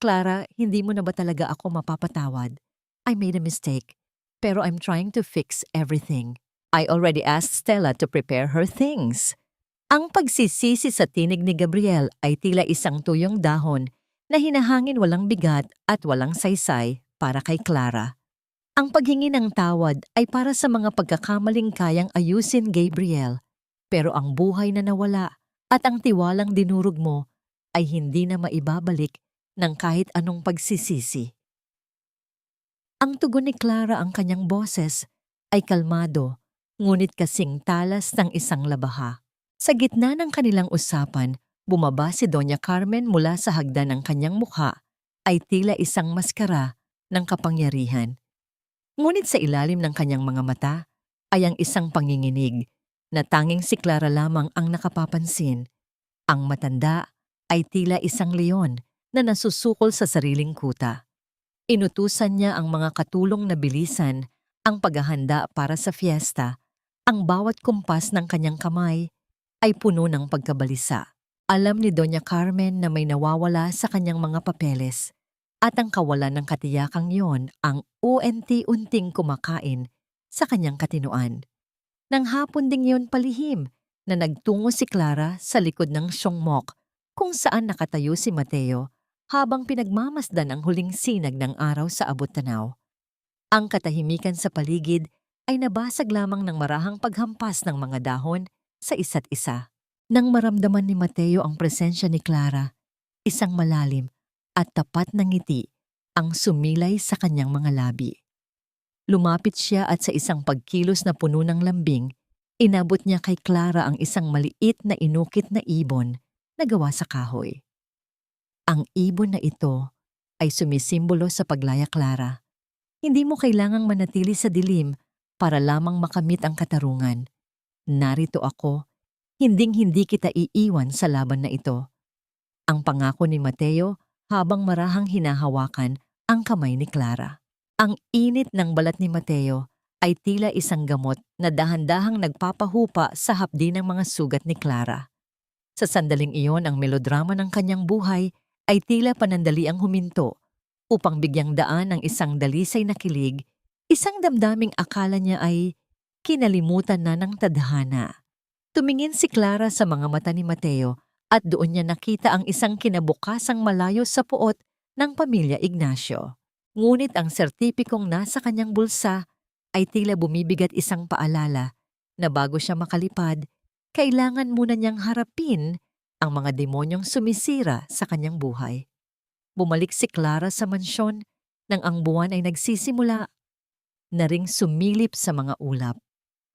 Clara, hindi mo na ba talaga ako mapapatawad? I made a mistake, pero I'm trying to fix everything. I already asked Stella to prepare her things. Ang pagsisisi sa tinig ni Gabriel ay tila isang tuyong dahon na hinahangin walang bigat at walang saysay para kay Clara. Ang paghingi ng tawad ay para sa mga pagkakamaling kayang ayusin, Gabriel, pero ang buhay na nawala at ang tiwalang dinurog mo ay hindi na maibabalik ng kahit anong pagsisisi. Ang tugon ni Clara ang kanyang boses ay kalmado, ngunit kasing talas ng isang labaha. Sa gitna ng kanilang usapan, bumaba si Doña Carmen mula sa hagdan ng kanyang mukha ay tila isang maskara ng kapangyarihan. Ngunit sa ilalim ng kanyang mga mata ay ang isang panginginig na tanging si Clara lamang ang nakapapansin. Ang matanda ay tila isang leon na nasusukol sa sariling kuta. Inutusan niya ang mga katulong na bilisan ang paghahanda para sa fiesta. Ang bawat kumpas ng kanyang kamay ay puno ng pagkabalisa. Alam ni Doña Carmen na may nawawala sa kanyang mga papeles at ang kawalan ng katiyakang yon ang unti-unting kumakain sa kanyang katinoan. Nang hapon ding yon palihim na nagtungo si Clara sa likod ng siyongmok kung saan nakatayo si Mateo habang pinagmamasdan ang huling sinag ng araw sa abot-tanaw. Ang katahimikan sa paligid ay nabasag lamang ng marahang paghampas ng mga dahon sa isa't isa. Nang maramdaman ni Mateo ang presensya ni Clara, isang malalim at tapat na ngiti ang sumilay sa kanyang mga labi. Lumapit siya at sa isang pagkilos na puno ng lambing, inabot niya kay Clara ang isang maliit na inukit na ibon na gawa sa kahoy. Ang ibon na ito ay sumisimbolo sa paglaya, Clara. Hindi mo kailangang manatili sa dilim para lamang makamit ang katarungan. Narito ako, hinding-hindi kita iiwan sa laban na ito. Ang pangako ni Mateo habang marahang hinahawakan ang kamay ni Clara. Ang init ng balat ni Mateo ay tila isang gamot na dahan-dahang nagpapahupa sa hapdi ng mga sugat ni Clara. Sa sandaling iyon, ang melodrama ng kanyang buhay ay tila panandaliang huminto upang bigyang daan ng isang dalisay na kilig, isang damdaming akala niya ay kinalimutan na ng tadhana. Tumingin si Clara sa mga mata ni Mateo at doon niya nakita ang isang kinabukasang malayo sa puot ng pamilya Ignacio. Ngunit ang sertipikong nasa kanyang bulsa ay tila bumibigat isang paalala na bago siya makalipad, kailangan muna niyang harapin ang mga demonyong sumisira sa kanyang buhay. Bumalik si Clara sa mansyon nang ang buwan ay nagsisimula na ring sumilip sa mga ulap.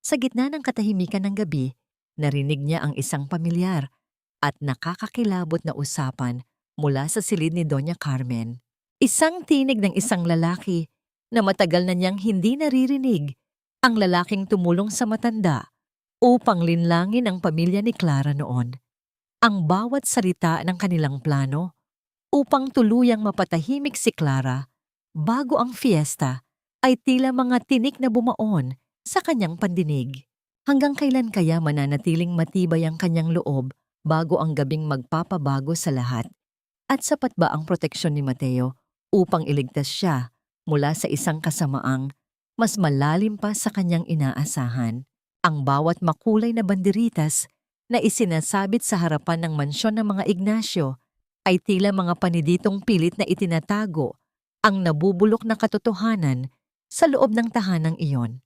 Sa gitna ng katahimikan ng gabi, narinig niya ang isang pamilyar at nakakakilabot na usapan mula sa silid ni Doña Carmen. Isang tinig ng isang lalaki na matagal na niyang hindi naririnig, ang lalaking tumulong sa matanda upang linlangin ang pamilya ni Clara noon. Ang bawat salita ng kanilang plano upang tuluyang mapatahimik si Clara bago ang fiesta ay tila mga tinik na bumaon sa kanyang pandinig. Hanggang kailan kaya mananatiling matibay ang kanyang loob bago ang gabing magpapabago sa lahat? At sapat ba ang proteksyon ni Mateo upang iligtas siya mula sa isang kasamaang mas malalim pa sa kanyang inaasahan? Ang bawat makulay na banderitas na isinasabit sa harapan ng mansyon ng mga Ignacio ay tila mga paniditong pilit na itinatago ang nabubulok na katotohanan sa loob ng tahanang iyon.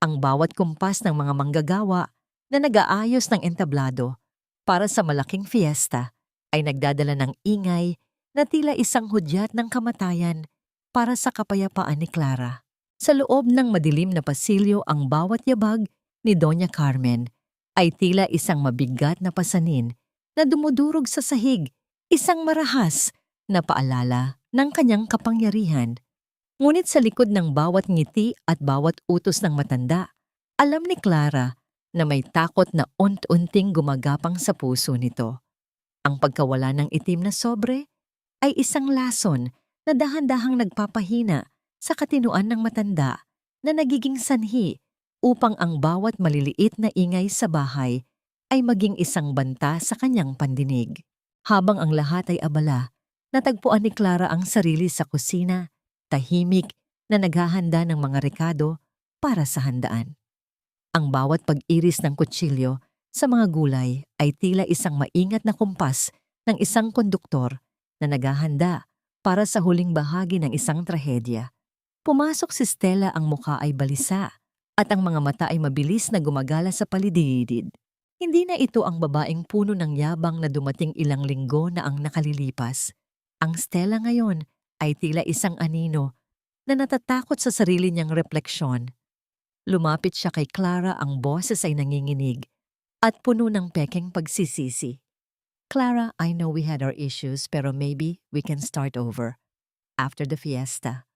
Ang bawat kumpas ng mga manggagawa na nag-aayos ng entablado para sa malaking fiesta ay nagdadala ng ingay na tila isang hudyat ng kamatayan para sa kapayapaan ni Clara. Sa loob ng madilim na pasilyo, ang bawat yabag ni Doña Carmen ay tila isang mabigat na pasanin na dumudurog sa sahig, isang marahas na paalala ng kanyang kapangyarihan. Ngunit sa likod ng bawat ngiti at bawat utos ng matanda, alam ni Clara na may takot na unti-unting gumagapang sa puso nito. Ang pagkawala ng itim na sobre ay isang lason na dahan-dahang nagpapahina sa katinoan ng matanda na nagiging sanhi upang ang bawat maliliit na ingay sa bahay ay maging isang banta sa kanyang pandinig. Habang ang lahat ay abala, natagpuan ni Clara ang sarili sa kusina, tahimik na naghahanda ng mga rekado para sa handaan. Ang bawat pag-iris ng kutsilyo sa mga gulay ay tila isang maingat na kumpas ng isang konduktor na naghahanda para sa huling bahagi ng isang trahedya. Pumasok si Stella, ang mukha ay balisa at ang mga mata ay mabilis na gumagala sa paligid. Hindi na ito ang babaeng puno ng yabang na dumating ilang linggo na ang nakalilipas. Ang Stella ngayon ay tila isang anino na natatakot sa sarili niyang refleksyon. Lumapit siya kay Clara, ang boses ay nanginginig at puno ng pekeng pagsisisi. Clara, I know we had our issues pero maybe we can start over after the fiesta.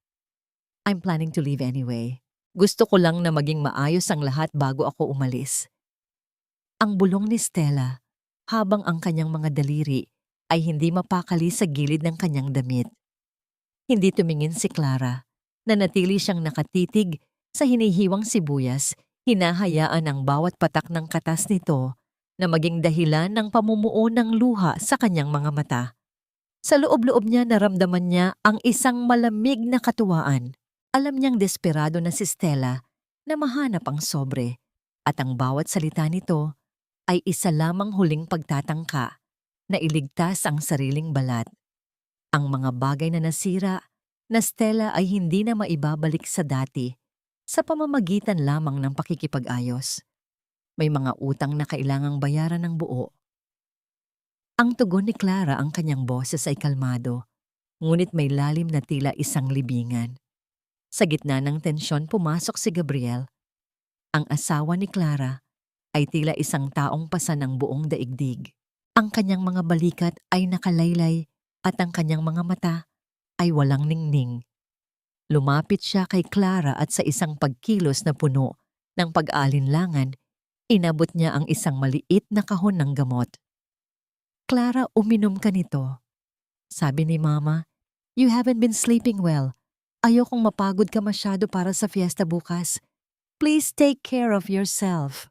I'm planning to leave anyway. Gusto ko lang na maging maayos ang lahat bago ako umalis. Ang bulong ni Stella habang ang kanyang mga daliri ay hindi mapakali sa gilid ng kanyang damit. Hindi tumingin si Clara, na natili siyang nakatitig sa hinihiwang sibuyas, hinahayaan ang bawat patak ng katas nito na maging dahilan ng pamumuo ng luha sa kanyang mga mata. Sa loob-loob niya naramdaman niya ang isang malamig na katuwaan. Alam niyang desperado na si Stella na mahanap ang sobre at ang bawat salita nito ay isa lamang huling pagtatangka na iligtas ang sariling balat. Ang mga bagay na nasira na Stella ay hindi na maibabalik sa dati sa pamamagitan lamang ng pakikipag-ayos. May mga utang na kailangang bayaran ng buo. Ang tugon ni Clara, ang kanyang boses ay kalmado, ngunit may lalim na tila isang libingan. Sa gitna ng tensyon pumasok si Gabriel. Ang asawa ni Clara ay tila isang taong pasa ng buong daigdig. Ang kanyang mga balikat ay nakalaylay at ang kanyang mga mata ay walang ningning. Lumapit siya kay Clara at sa isang pagkilos na puno ng pag-aalinlangan, inabot niya ang isang maliit na kahon ng gamot. Clara, uminom ka nito. Sabi ni Mama, you haven't been sleeping well. Ayokong mapagod ka masyado para sa fiesta bukas. Please take care of yourself.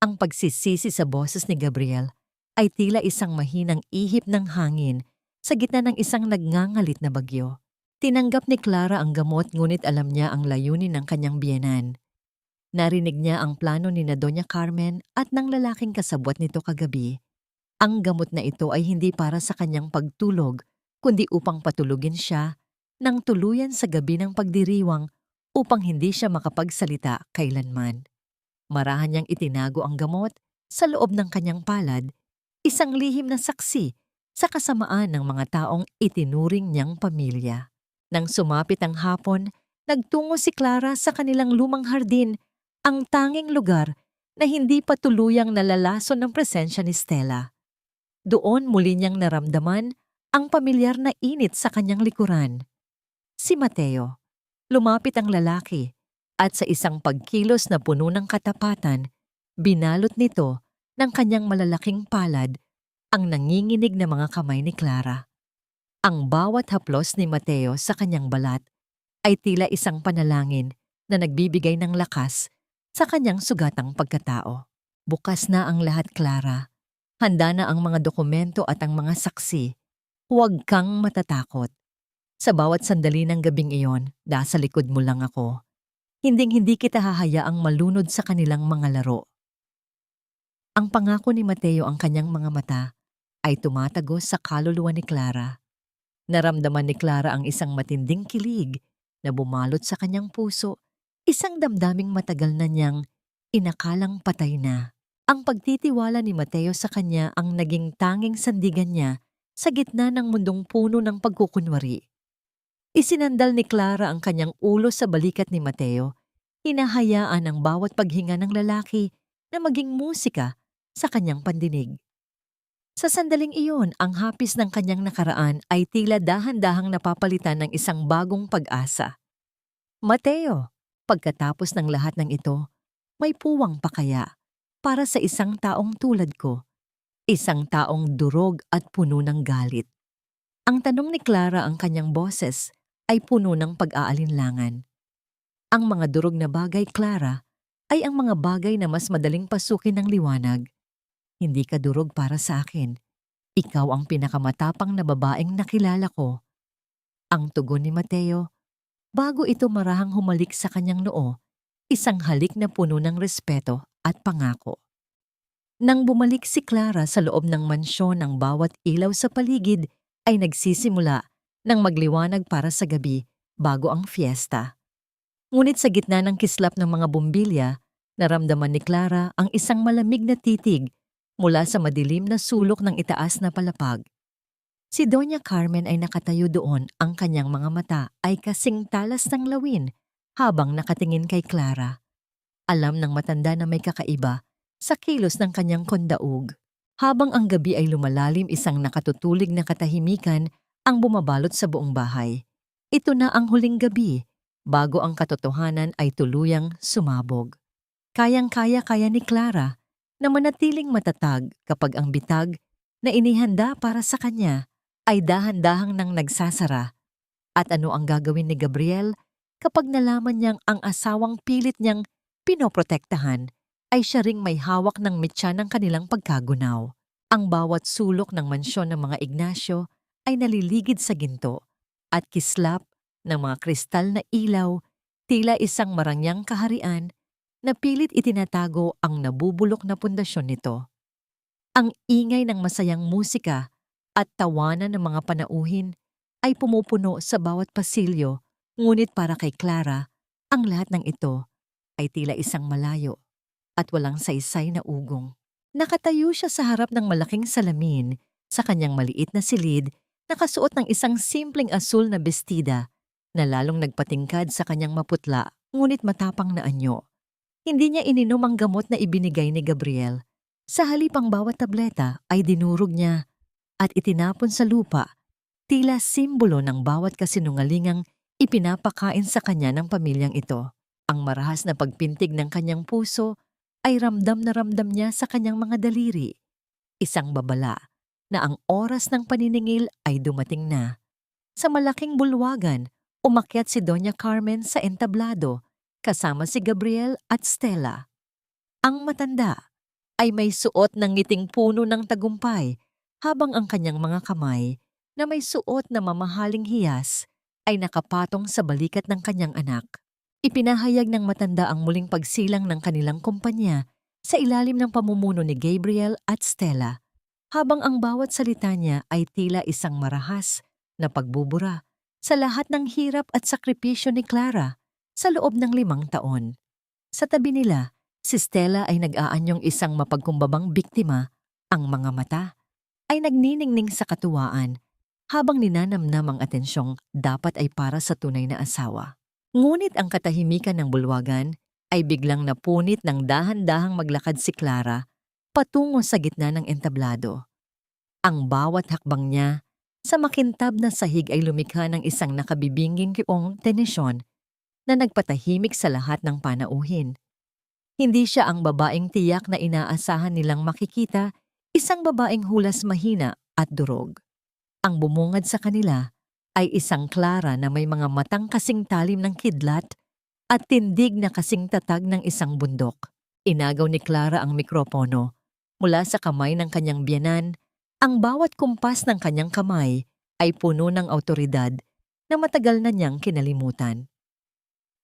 Ang pagsisisi sa boses ni Gabriel ay tila isang mahinang ihip ng hangin sa gitna ng isang nagngangalit na bagyo. Tinanggap ni Clara ang gamot, ngunit alam niya ang layunin ng kanyang biyenan. Narinig niya ang plano ni na Doña Carmen at ng lalaking kasabwat nito kagabi. Ang gamot na ito ay hindi para sa kanyang pagtulog, kundi upang patulugin siya ng tuluyan sa gabi ng pagdiriwang upang hindi siya makapagsalita kailanman. Marahan niyang itinago ang gamot sa loob ng kanyang palad, isang lihim na saksi sa kasamaan ng mga taong itinuring niyang pamilya. Nang sumapit ang hapon, nagtungo si Clara sa kanilang lumang hardin, ang tanging lugar na hindi pa tuluyang nalalason ng presensya ni Stella. Doon muli niyang naramdaman ang pamilyar na init sa kanyang likuran. Si Mateo. Lumapit ang lalaki at sa isang pagkilos na puno ng katapatan, binalot nito ng kanyang malalaking palad ang nanginginig na mga kamay ni Clara. Ang bawat haplos ni Mateo sa kanyang balat ay tila isang panalangin na nagbibigay ng lakas sa kanyang sugatang pagkatao. Bukas na ang lahat, Clara. Handa na ang mga dokumento at ang mga saksi. Huwag kang matatakot. Sa bawat sandali ng gabing iyon, nasa likod mo lang ako. Hinding-hindi kita hahayaang malunod sa kanilang mga laro. Ang pangako ni Mateo, ang kanyang mga mata, ay tumatagos sa kaluluwa ni Clara. Naramdaman ni Clara ang isang matinding kilig na bumalot sa kanyang puso, isang damdaming matagal na niyang inakalang patay na. Ang pagtitiwala ni Mateo sa kanya ang naging tanging sandigan niya sa gitna ng mundong puno ng pagkukunwari. Isinandal ni Clara ang kanyang ulo sa balikat ni Mateo, hinahayaan ang bawat paghinga ng lalaki na maging musika sa kanyang pandinig. Sa sandaling iyon, ang hapis ng kanyang nakaraan ay tila dahan-dahang napapalitan ng isang bagong pag-asa. Mateo, pagkatapos ng lahat ng ito, may puwang pa kaya para sa isang taong tulad ko, isang taong durog at puno ng galit? Ang tanong ni Clara, ang kanyang boses ay puno ng pag-aalinlangan. Ang mga durog na bagay, Clara, ay ang mga bagay na mas madaling pasukin ng liwanag. Hindi ka durog para sa akin. Ikaw ang pinakamatapang na babaeng nakilala ko. Ang tugon ni Mateo, bago ito marahang humalik sa kanyang noo, isang halik na puno ng respeto at pangako. Nang bumalik si Clara sa loob ng mansyon, ang bawat ilaw sa paligid ay nagsisimula nang magliwanag para sa gabi bago ang fiesta. Ngunit sa gitna ng kislap ng mga bumbilya, naramdaman ni Clara ang isang malamig na titig mula sa madilim na sulok ng itaas na palapag. Si Doña Carmen ay nakatayo doon, ang kanyang mga mata ay kasing talas ng lawin habang nakatingin kay Clara. Alam ng matanda na may kakaiba sa kilos ng kanyang kondaog. Habang ang gabi ay lumalalim, isang nakatutulig na katahimikan ang bumabalot sa buong bahay. Ito na ang huling gabi, bago ang katotohanan ay tuluyang sumabog. Kayang-kaya ni Clara na manatiling matatag kapag ang bitag na inihanda para sa kanya ay dahan-dahang nang nagsasara. At ano ang gagawin ni Gabriel kapag nalaman niyang ang asawang pilit niyang pinoprotektahan ay siya ring may hawak ng mitya ng kanilang pagkagunaw. Ang bawat sulok ng mansyon ng mga Ignacio ay naliligid sa ginto at kislap ng mga kristal na ilaw, tila isang marangyang kaharian na pilit itinatago ang nabubulok na pundasyon nito. Ang ingay ng masayang musika at tawanan ng mga panauhin ay pumupuno sa bawat pasilyo, ngunit para kay Clara, ang lahat ng ito ay tila isang malayo at walang saysay na ugong. Nakatayo siya sa harap ng malaking salamin sa kanyang maliit na silid, nakasuot ng isang simpleng asul na bestida na lalong nagpatingkad sa kanyang maputla ngunit matapang na anyo. Hindi niya ininom ang gamot na ibinigay ni Gabriel. Sa halip, ang bawat tableta ay dinurog niya at itinapon sa lupa, tila simbolo ng bawat kasinungalingang ipinapakain sa kanya ng pamilyang ito. Ang marahas na pagpintig ng kanyang puso ay ramdam na ramdam niya sa kanyang mga daliri. Isang babala na ang oras ng paniningil ay dumating na. Sa malaking bulwagan, umakyat si Doña Carmen sa entablado kasama si Gabriel at Stella. Ang matanda ay may suot ng ngiting puno ng tagumpay, habang ang kanyang mga kamay na may suot na mamahaling hiyas ay nakapatong sa balikat ng kanyang anak. Ipinahayag ng matanda ang muling pagsilang ng kanilang kumpanya sa ilalim ng pamumuno ni Gabriel at Stella, habang ang bawat salita niya ay tila isang marahas na pagbubura sa lahat ng hirap at sakripisyo ni Clara sa loob ng 5 taon. Sa tabi nila, si Stella ay nag-aanyong isang mapagkumbabang biktima. Ang mga mata ay nagniningning sa katuwaan habang ninanamnam ang atensyong dapat ay para sa tunay na asawa. Ngunit ang katahimikan ng bulwagan ay biglang napunit ng dahan-dahang maglakad si Clara patungo sa gitna ng entablado. Ang bawat hakbang niya sa makintab na sahig ay lumikha ng isang nakabibinging kiong tenisyon na nagpatahimik sa lahat ng panauhin. Hindi siya ang babaeng tiyak na inaasahan nilang makikita, isang babaeng hulas mahina at durog. Ang bumungad sa kanila ay isang Clara na may mga matang kasing talim ng kidlat at tindig na kasing tatag ng isang bundok. Inagaw ni Clara ang mikropono. Mula sa kamay ng kanyang biyenan, ang bawat kumpas ng kanyang kamay ay puno ng awtoridad na matagal na niyang kinalimutan.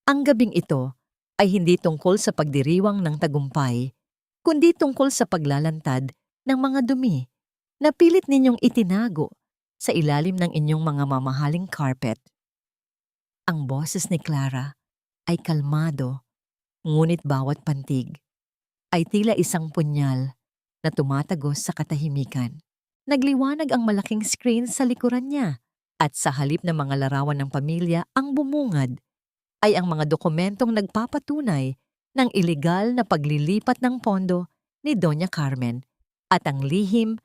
Ang gabing ito ay hindi tungkol sa pagdiriwang ng tagumpay, kundi tungkol sa paglalantad ng mga dumi na pilit ninyong itinago sa ilalim ng inyong mga mamahaling carpet. Ang boses ni Clara ay kalmado, ngunit bawat pantig ay tila isang punyal na tumatagos sa katahimikan. Nagliwanag ang malaking screen sa likuran niya at sa halip ng mga larawan ng pamilya, ang bumungad ay ang mga dokumentong nagpapatunay ng ilegal na paglilipat ng pondo ni Doña Carmen at ang lihim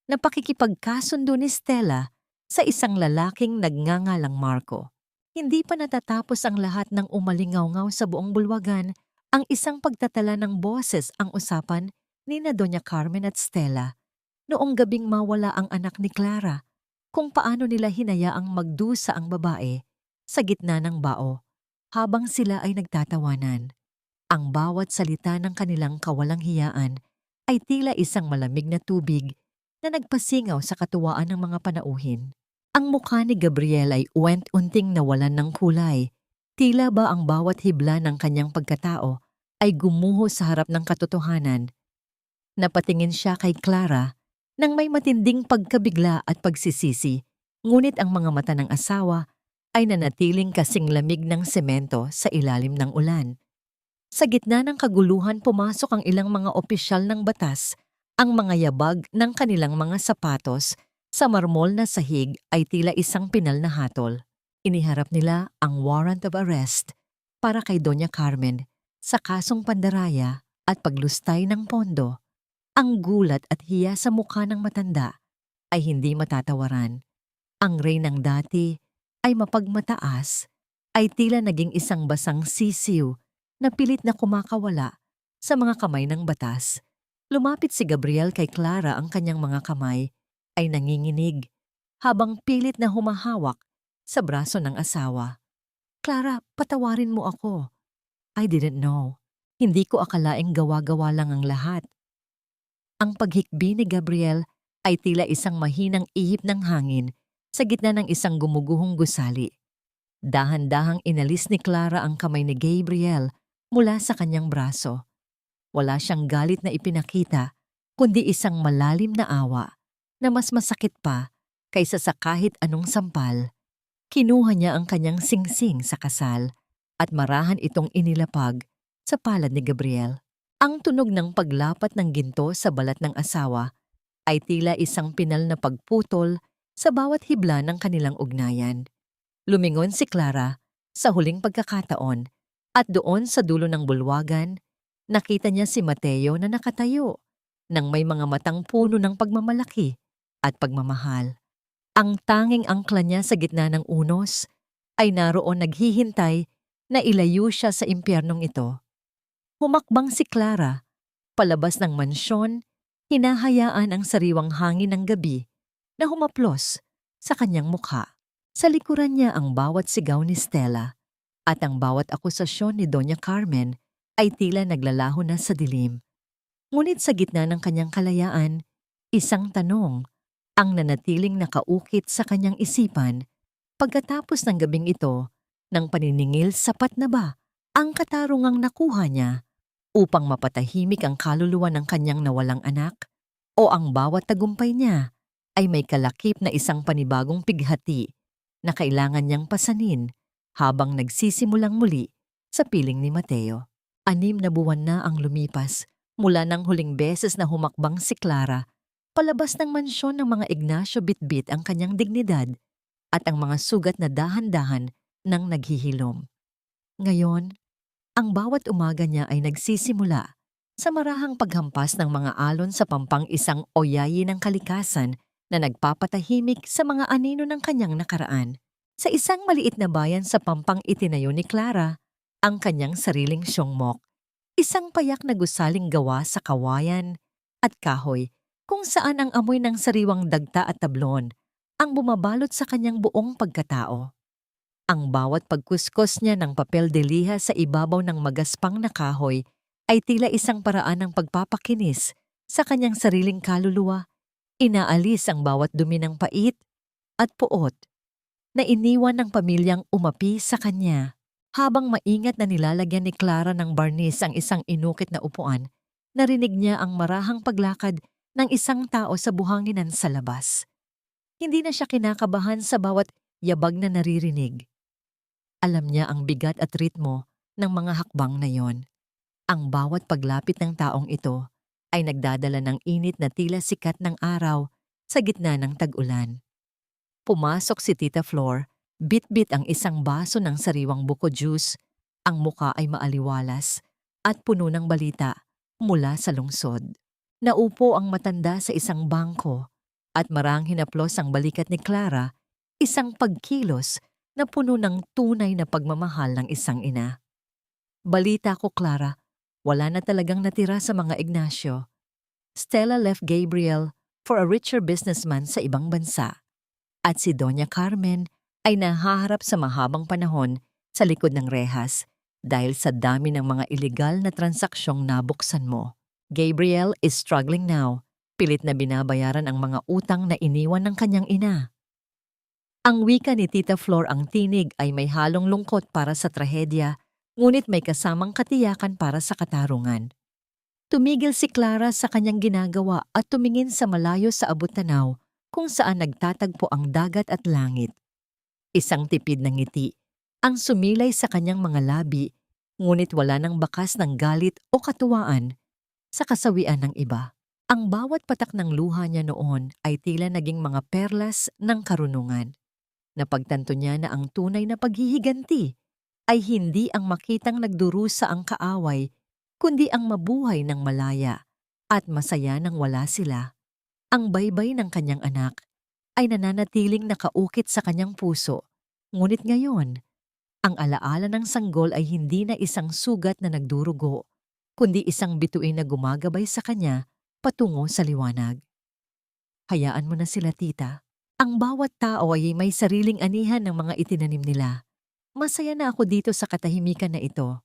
na pakikipagkasundo ni Stella sa isang lalaking nagngangalang Marco. Hindi pa natatapos ang lahat ng umalingaw-ngaw sa buong bulwagan, ang isang pagtatala ng boses ang usapan ni na Doña Carmen at Stella noong gabing mawala ang anak ni Clara, kung paano nila hinayaang magdusa ang babae sa gitna ng bao habang sila ay nagtatawanan. Ang bawat salita ng kanilang kawalang hiyaan ay tila isang malamig na tubig na nagpasingaw sa katuwaan ng mga panauhin. Ang mukha ni Gabriel ay unting nawalan ng kulay. Tila ba ang bawat hibla ng kanyang pagkatao ay gumuho sa harap ng katotohanan. Napatingin siya kay Clara nang may matinding pagkabigla at pagsisisi, ngunit ang mga mata ng asawa ay nanatiling kasing lamig ng semento sa ilalim ng ulan. Sa gitna ng kaguluhan, pumasok ang ilang mga opisyal ng batas, ang mga yabag ng kanilang mga sapatos Sa marmol na sahig ay tila isang pinal na hatol. Iniharap nila ang warrant of arrest para kay Doña Carmen sa kasong pandaraya at paglustay ng pondo. Ang gulat at hiya sa mukha ng matanda ay hindi matatawaran. Ang reynang dati ay mapagmataas ay tila naging isang basang sisiw na pilit na kumakawala sa mga kamay ng batas. Lumapit si Gabriel kay Clara, ang kanyang mga kamay ay nanginginig habang pilit na humahawak sa braso ng asawa. Clara, patawarin mo ako. I didn't know. Hindi ko akalaing gawa-gawa lang ang lahat. Ang paghikbi ni Gabriel ay tila isang mahinang ihip ng hangin sa gitna ng isang gumuguhong gusali. Dahan-dahang inalis ni Clara ang kamay ni Gabriel mula sa kanyang braso. Wala siyang galit na ipinakita, kundi isang malalim na awa na mas masakit pa kaysa sa kahit anong sampal. Kinuha niya ang kanyang singsing sa kasal at marahan itong inilapag sa palad ni Gabriel. Ang tunog ng paglapat ng ginto sa balat ng asawa ay tila isang pinal na pagputol sa bawat hibla ng kanilang ugnayan. Lumingon si Clara sa huling pagkakataon at doon sa dulo ng bulwagan, nakita niya si Mateo na nakatayo nang may mga matang puno ng pagmamalaki at pagmamahal. Ang tanging angkla niya sa gitna ng unos ay naroon naghihintay na ilayo siya sa impyernong ito. Humakbang si Clara, palabas ng mansyon, hinahayaan ang sariwang hangin ng gabi na humaplos sa kanyang mukha. Sa likuran niya ang bawat sigaw ni Stella at ang bawat akusasyon ni Doña Carmen ay tila naglalaho na sa dilim. Ngunit sa gitna ng kanyang kalayaan, isang tanong ang nanatiling nakaukit sa kanyang isipan. Pagkatapos ng gabing ito, ng paniningil, sapat na ba ang katarungang nakuha niya upang mapatahimik ang kaluluwa ng kanyang nawalang anak? O ang bawat tagumpay niya ay may kalakip na isang panibagong pighati na kailangan niyang pasanin habang nagsisimulang muli sa piling ni Mateo? 6 na buwan na ang lumipas mula nang huling beses na humakbang si Clara palabas ng mansyon ng mga Ignacio. Bitbit ang kanyang dignidad at ang mga sugat na dahan-dahan nang naghihilom. Ngayon, ang bawat umaga niya ay nagsisimula sa marahang paghampas ng mga alon sa pampang isang oyayi ng kalikasan na nagpapatahimik sa mga anino ng kanyang nakaraan. Sa isang maliit na bayan sa pampang itinayo ni Clara ang kanyang sariling siyongmok, isang payak na gusaling gawa sa kawayan at kahoy kung saan ang amoy ng sariwang dagta at tablon ang bumabalot sa kanyang buong pagkatao. Ang bawat pagkuskos niya ng papel de liha sa ibabaw ng magaspang na kahoy ay tila isang paraan ng pagpapakinis sa kanyang sariling kaluluwa. Inaalis ang bawat dumi ng pait at puot na iniwan ng pamilyang umapi sa kanya. Habang maingat na nilalagyan ni Clara ng barnis ang isang inukit na upuan, narinig niya ang marahang paglakad ng isang tao sa buhanginan sa labas. Hindi na siya kinakabahan sa bawat yabag na naririnig. Alam niya ang bigat at ritmo ng mga hakbang na yon. Ang bawat paglapit ng taong ito ay nagdadala ng init na tila sikat ng araw sa gitna ng tag-ulan. Pumasok si Tita Flor, bit-bit ang isang baso ng sariwang buko juice. Ang muka ay maaliwalas at puno ng balita mula sa lungsod. Naupo ang matanda sa isang bangko at marang hinaplos ang balikat ni Clara, isang pagkilos na puno ng tunay na pagmamahal ng isang ina. Balita ko, Clara, wala na talagang natira sa mga Ignacio. Stella left Gabriel for a richer businessman sa ibang bansa. At si Doña Carmen ay nahaharap sa mahabang panahon sa likod ng rehas dahil sa dami ng mga ilegal na transaksyong nabuksan mo. Gabriel is struggling now. Pilit na binabayaran ang mga utang na iniwan ng kanyang ina. Ang wika ni Tita Flor, ang tinig ay may halong lungkot para sa trahedya, ngunit may kasamang katiyakan para sa katarungan. Tumigil si Clara sa kanyang ginagawa at tumingin sa malayo sa abot-tanaw kung saan nagtatagpo ang dagat at langit. Isang tipid ng ngiti ang sumilay sa kanyang mga labi, ngunit wala nang bakas ng galit o katuwaan sa kasawian ng iba. Ang bawat patak ng luha niya noon ay tila naging mga perlas ng karunungan. Napagtanto niya na ang tunay na paghihiganti ay hindi ang makitang nagdurusa ang kaaway, kundi ang mabuhay ng malaya at masaya nang wala sila. Ang baybay ng kanyang anak ay nananatiling nakaukit sa kanyang puso. Ngunit ngayon, ang alaala ng sanggol ay hindi na isang sugat na nagdurugo, kundi isang bituin na gumagabay sa kanya patungo sa liwanag. Hayaan mo na sila, tita. Ang bawat tao ay may sariling anihan ng mga itinanim nila. Masaya na ako dito sa katahimikan na ito.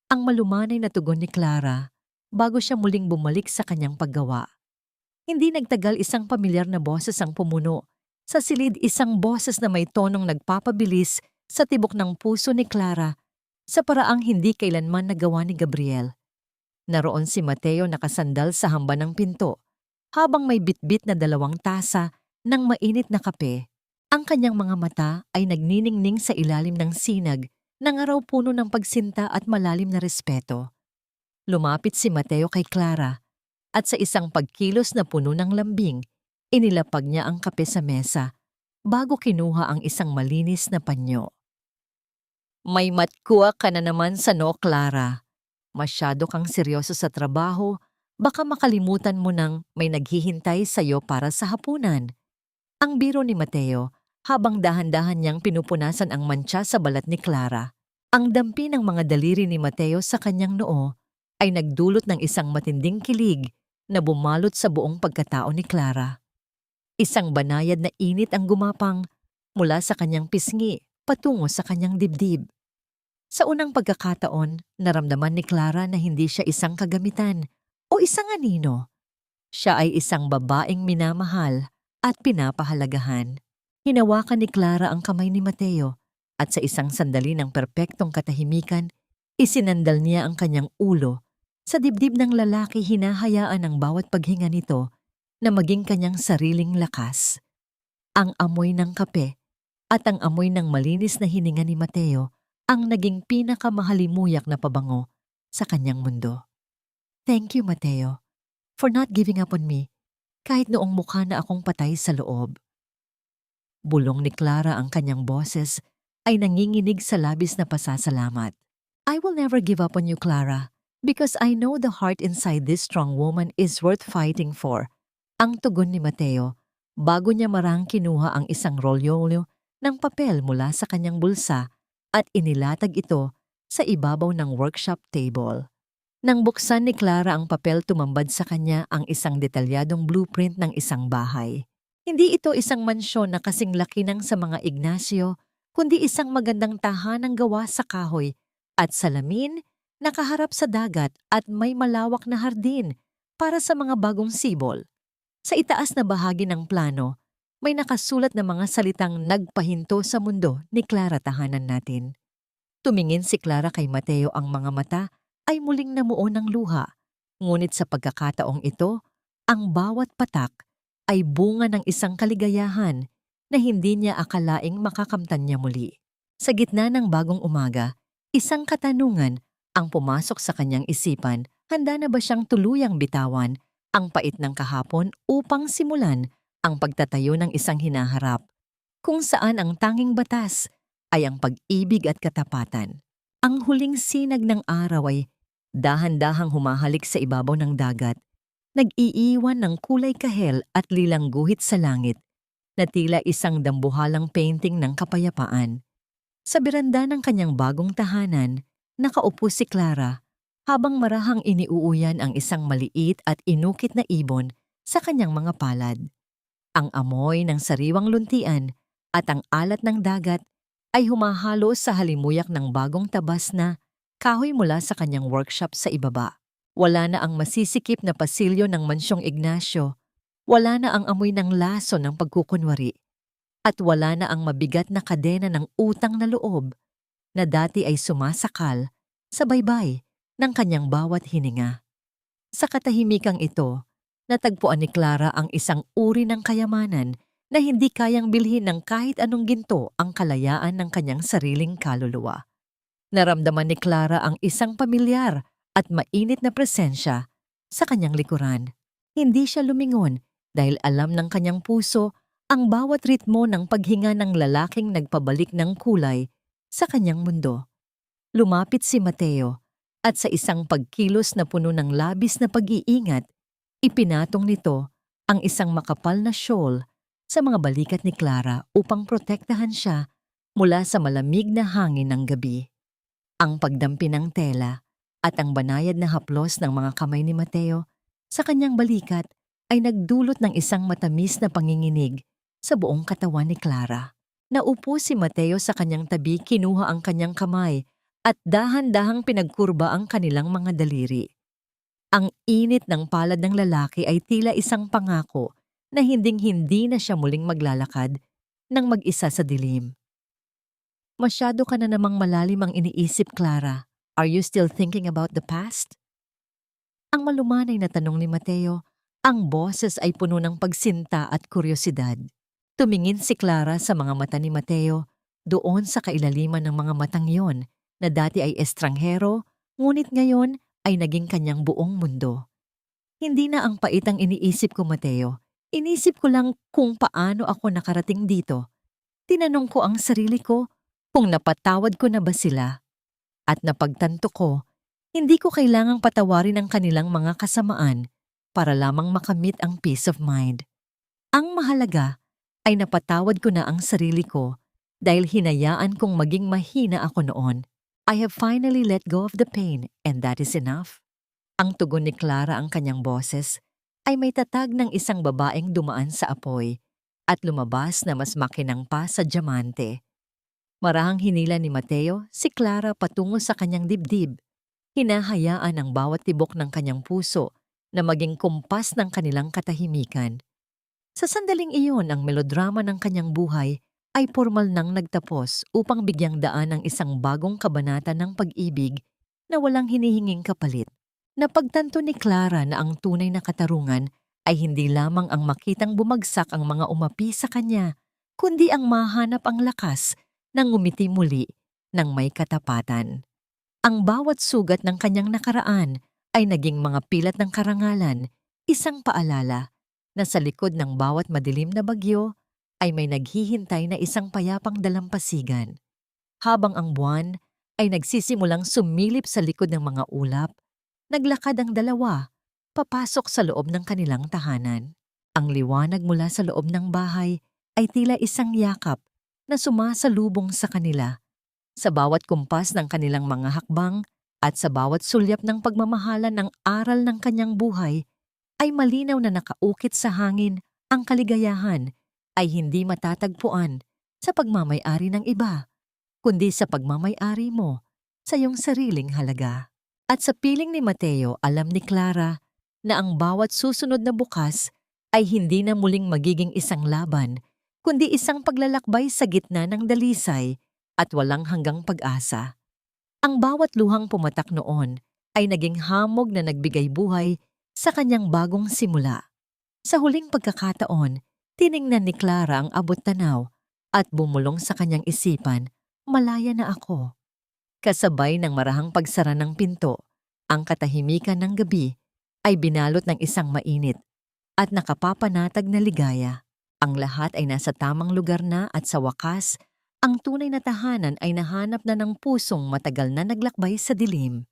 Ang malumanay na tugon ni Clara bago siya muling bumalik sa kanyang paggawa. Hindi nagtagal isang pamilyar na boses ang pumuno. Sa silid isang boses na may tonong nagpapabilis sa tibok ng puso ni Clara sa paraang hindi kailanman nagawa ni Gabriel. Naroon si Mateo nakasandal sa hamba ng pinto habang may bitbit na 2 tasa ng mainit na kape. Ang kanyang mga mata ay nagniningning sa ilalim ng sinag ng araw puno ng pagsinta at malalim na respeto. Lumapit si Mateo kay Clara at sa isang pagkilos na puno ng lambing, inilapag niya ang kape sa mesa bago kinuha ang isang malinis na panyo. May matkua ka na naman sa no, Clara. Masyado kang seryoso sa trabaho, baka makalimutan mo nang may naghihintay sa'yo para sa hapunan. Ang biro ni Mateo habang dahan-dahan niyang pinupunasan ang mantsa sa balat ni Clara. Ang dampi ng mga daliri ni Mateo sa kanyang noo ay nagdulot ng isang matinding kilig na bumalot sa buong pagkatao ni Clara. Isang banayad na init ang gumapang mula sa kanyang pisngi patungo sa kanyang dibdib. Sa unang pagkakataon, naramdaman ni Clara na hindi siya isang kagamitan o isang anino. Siya ay isang babaeng minamahal at pinapahalagahan. Hinawakan ni Clara ang kamay ni Mateo at sa isang sandali ng perpektong katahimikan, isinandal niya ang kanyang ulo. Sa dibdib ng lalaki, hinahayaan ang bawat paghinga nito na maging kanyang sariling lakas. Ang amoy ng kape at ang amoy ng malinis na hininga ni Mateo ang naging pinakamahalimuyak na pabango sa kanyang mundo. Thank you, Mateo, for not giving up on me kahit noong mukha na akong patay sa loob. Bulong ni Clara ang kanyang boses ay nanginginig sa labis na pasasalamat. I will never give up on you, Clara, because I know the heart inside this strong woman is worth fighting for. Ang tugon ni Mateo bago niya marang kinuha ang isang rolyo ng papel mula sa kanyang bulsa at inilatag ito sa ibabaw ng workshop table. Nang buksan ni Clara ang papel, tumambad sa kanya ang isang detalyadong blueprint ng isang bahay. Hindi ito isang mansyon na kasing laki ng sa mga Ignacio, kundi isang magandang tahanang gawa sa kahoy at salamin, nakaharap sa dagat at may malawak na hardin para sa mga bagong sibol. Sa itaas na bahagi ng plano, may nakasulat na mga salitang nagpahinto sa mundo ni Clara, tahanan natin. Tumingin si Clara kay Mateo, ang mga mata ay muling namuo ng luha. Ngunit sa pagkakataong ito, ang bawat patak ay bunga ng isang kaligayahan na hindi niya akalaing makakamtan niya muli. Sa gitna ng bagong umaga, isang katanungan ang pumasok sa kanyang isipan. Handa na ba siyang tuluyang bitawan ang pait ng kahapon upang simulan ang pagtatayo ng isang hinaharap kung saan ang tanging batas ay ang pag-ibig at katapatan? Ang huling sinag ng araw ay dahan-dahang humahalik sa ibabaw ng dagat, nag-iiwan ng kulay kahel at lilang guhit sa langit na tila isang dambuhalang painting ng kapayapaan. Sa beranda ng kanyang bagong tahanan, nakaupo si Clara habang marahang iniuuyan ang isang maliit at inukit na ibon sa kanyang mga palad. Ang amoy ng sariwang luntian at ang alat ng dagat ay humahalo sa halimuyak ng bagong tabas na kahoy mula sa kanyang workshop sa ibaba. Wala na ang masisikip na pasilyo ng mansyong Ignacio, wala na ang amoy ng laso ng pagkukunwari, at wala na ang mabigat na kadena ng utang na loob na dati ay sumasakal sa baybay ng kanyang bawat hininga. Sa katahimikang ito, natagpuan ni Clara ang isang uri ng kayamanan na hindi kayang bilhin ng kahit anong ginto ang kalayaan ng kanyang sariling kaluluwa. Naramdaman ni Clara ang isang pamilyar at mainit na presensya sa kanyang likuran. Hindi siya lumingon dahil alam ng kanyang puso ang bawat ritmo ng paghinga ng lalaking nagpabalik ng kulay sa kanyang mundo. Lumapit si Mateo at sa isang pagkilos na puno ng labis na pag-iingat, ipinatong nito ang isang makapal na shawl sa mga balikat ni Clara upang protektahan siya mula sa malamig na hangin ng gabi. Ang pagdampi ng tela at ang banayad na haplos ng mga kamay ni Mateo sa kanyang balikat ay nagdulot ng isang matamis na panginginig sa buong katawan ni Clara. Naupo si Mateo sa kanyang tabi, kinuha ang kanyang kamay at dahan-dahang pinagkurba ang kanilang mga daliri. Ang init ng palad ng lalaki ay tila isang pangako na hinding-hindi na siya muling maglalakad ng mag-isa sa dilim. Masyado ka na namang malalim ang iniisip, Clara. Are you still thinking about the past? Ang malumanay na tanong ni Mateo, ang boses ay puno ng pagsinta at kuryosidad. Tumingin si Clara sa mga mata ni Mateo, doon sa kailaliman ng mga matang yon na dati ay estranghero, ngunit ngayon ay naging kanyang buong mundo. Hindi na ang pait ang iniisip ko, Mateo. Inisip ko lang kung paano ako nakarating dito. Tinanong ko ang sarili ko kung napatawad ko na ba sila. At napagtanto ko, hindi ko kailangang patawarin ang kanilang mga kasamaan para lamang makamit ang peace of mind. Ang mahalaga ay napatawad ko na ang sarili ko dahil hinayaan kong maging mahina ako noon. I have finally let go of the pain and that is enough. Ang tugon ni Clara, ang kanyang boses, ay may tatag ng isang babaeng dumaan sa apoy at lumabas na mas makinang pa sa diamante. Marahang hinila ni Mateo si Clara patungo sa kanyang dibdib. Hinahayaan ang bawat tibok ng kanyang puso na maging kumpas ng kanilang katahimikan. Sa sandaling iyon, ang melodrama ng kanyang buhay ay formal nang nagtapos upang bigyang daan ang isang bagong kabanata ng pag-ibig na walang hinihinging kapalit. Napagtanto ni Clara na ang tunay na katarungan ay hindi lamang ang makitang bumagsak ang mga umapi sa kanya, kundi ang mahanap ang lakas ng ngumiti muli ng may katapatan. Ang bawat sugat ng kanyang nakaraan ay naging mga pilat ng karangalan, isang paalala na sa likod ng bawat madilim na bagyo ay may naghihintay na isang payapang dalampasigan. Habang ang buwan ay nagsisimulang sumilip sa likod ng mga ulap, naglakad ang dalawa, papasok sa loob ng kanilang tahanan. Ang liwanag mula sa loob ng bahay ay tila isang yakap na sumasalubong sa kanila. Sa bawat kumpas ng kanilang mga hakbang at sa bawat sulyap ng pagmamahalan ng aral ng kanyang buhay, ay malinaw na nakaukit sa hangin ang kaligayahan ay hindi matatagpuan sa pagmamay-ari ng iba, kundi sa pagmamay-ari mo sa iyong sariling halaga. At sa piling ni Mateo, alam ni Clara na ang bawat susunod na bukas ay hindi na muling magiging isang laban, kundi isang paglalakbay sa gitna ng dalisay at walang hanggang pag-asa. Ang bawat luhang pumatak noon ay naging hamog na nagbigay buhay sa kanyang bagong simula. Sa huling pagkakataon, tiningnan ni Clara ang abot-tanaw at bumulong sa kanyang isipan, malaya na ako. Kasabay ng marahang pagsara ng pinto, ang katahimikan ng gabi ay binalot ng isang mainit at nakapapanatag na ligaya. Ang lahat ay nasa tamang lugar na at sa wakas, ang tunay na tahanan ay nahanap na ng pusong matagal na naglakbay sa dilim.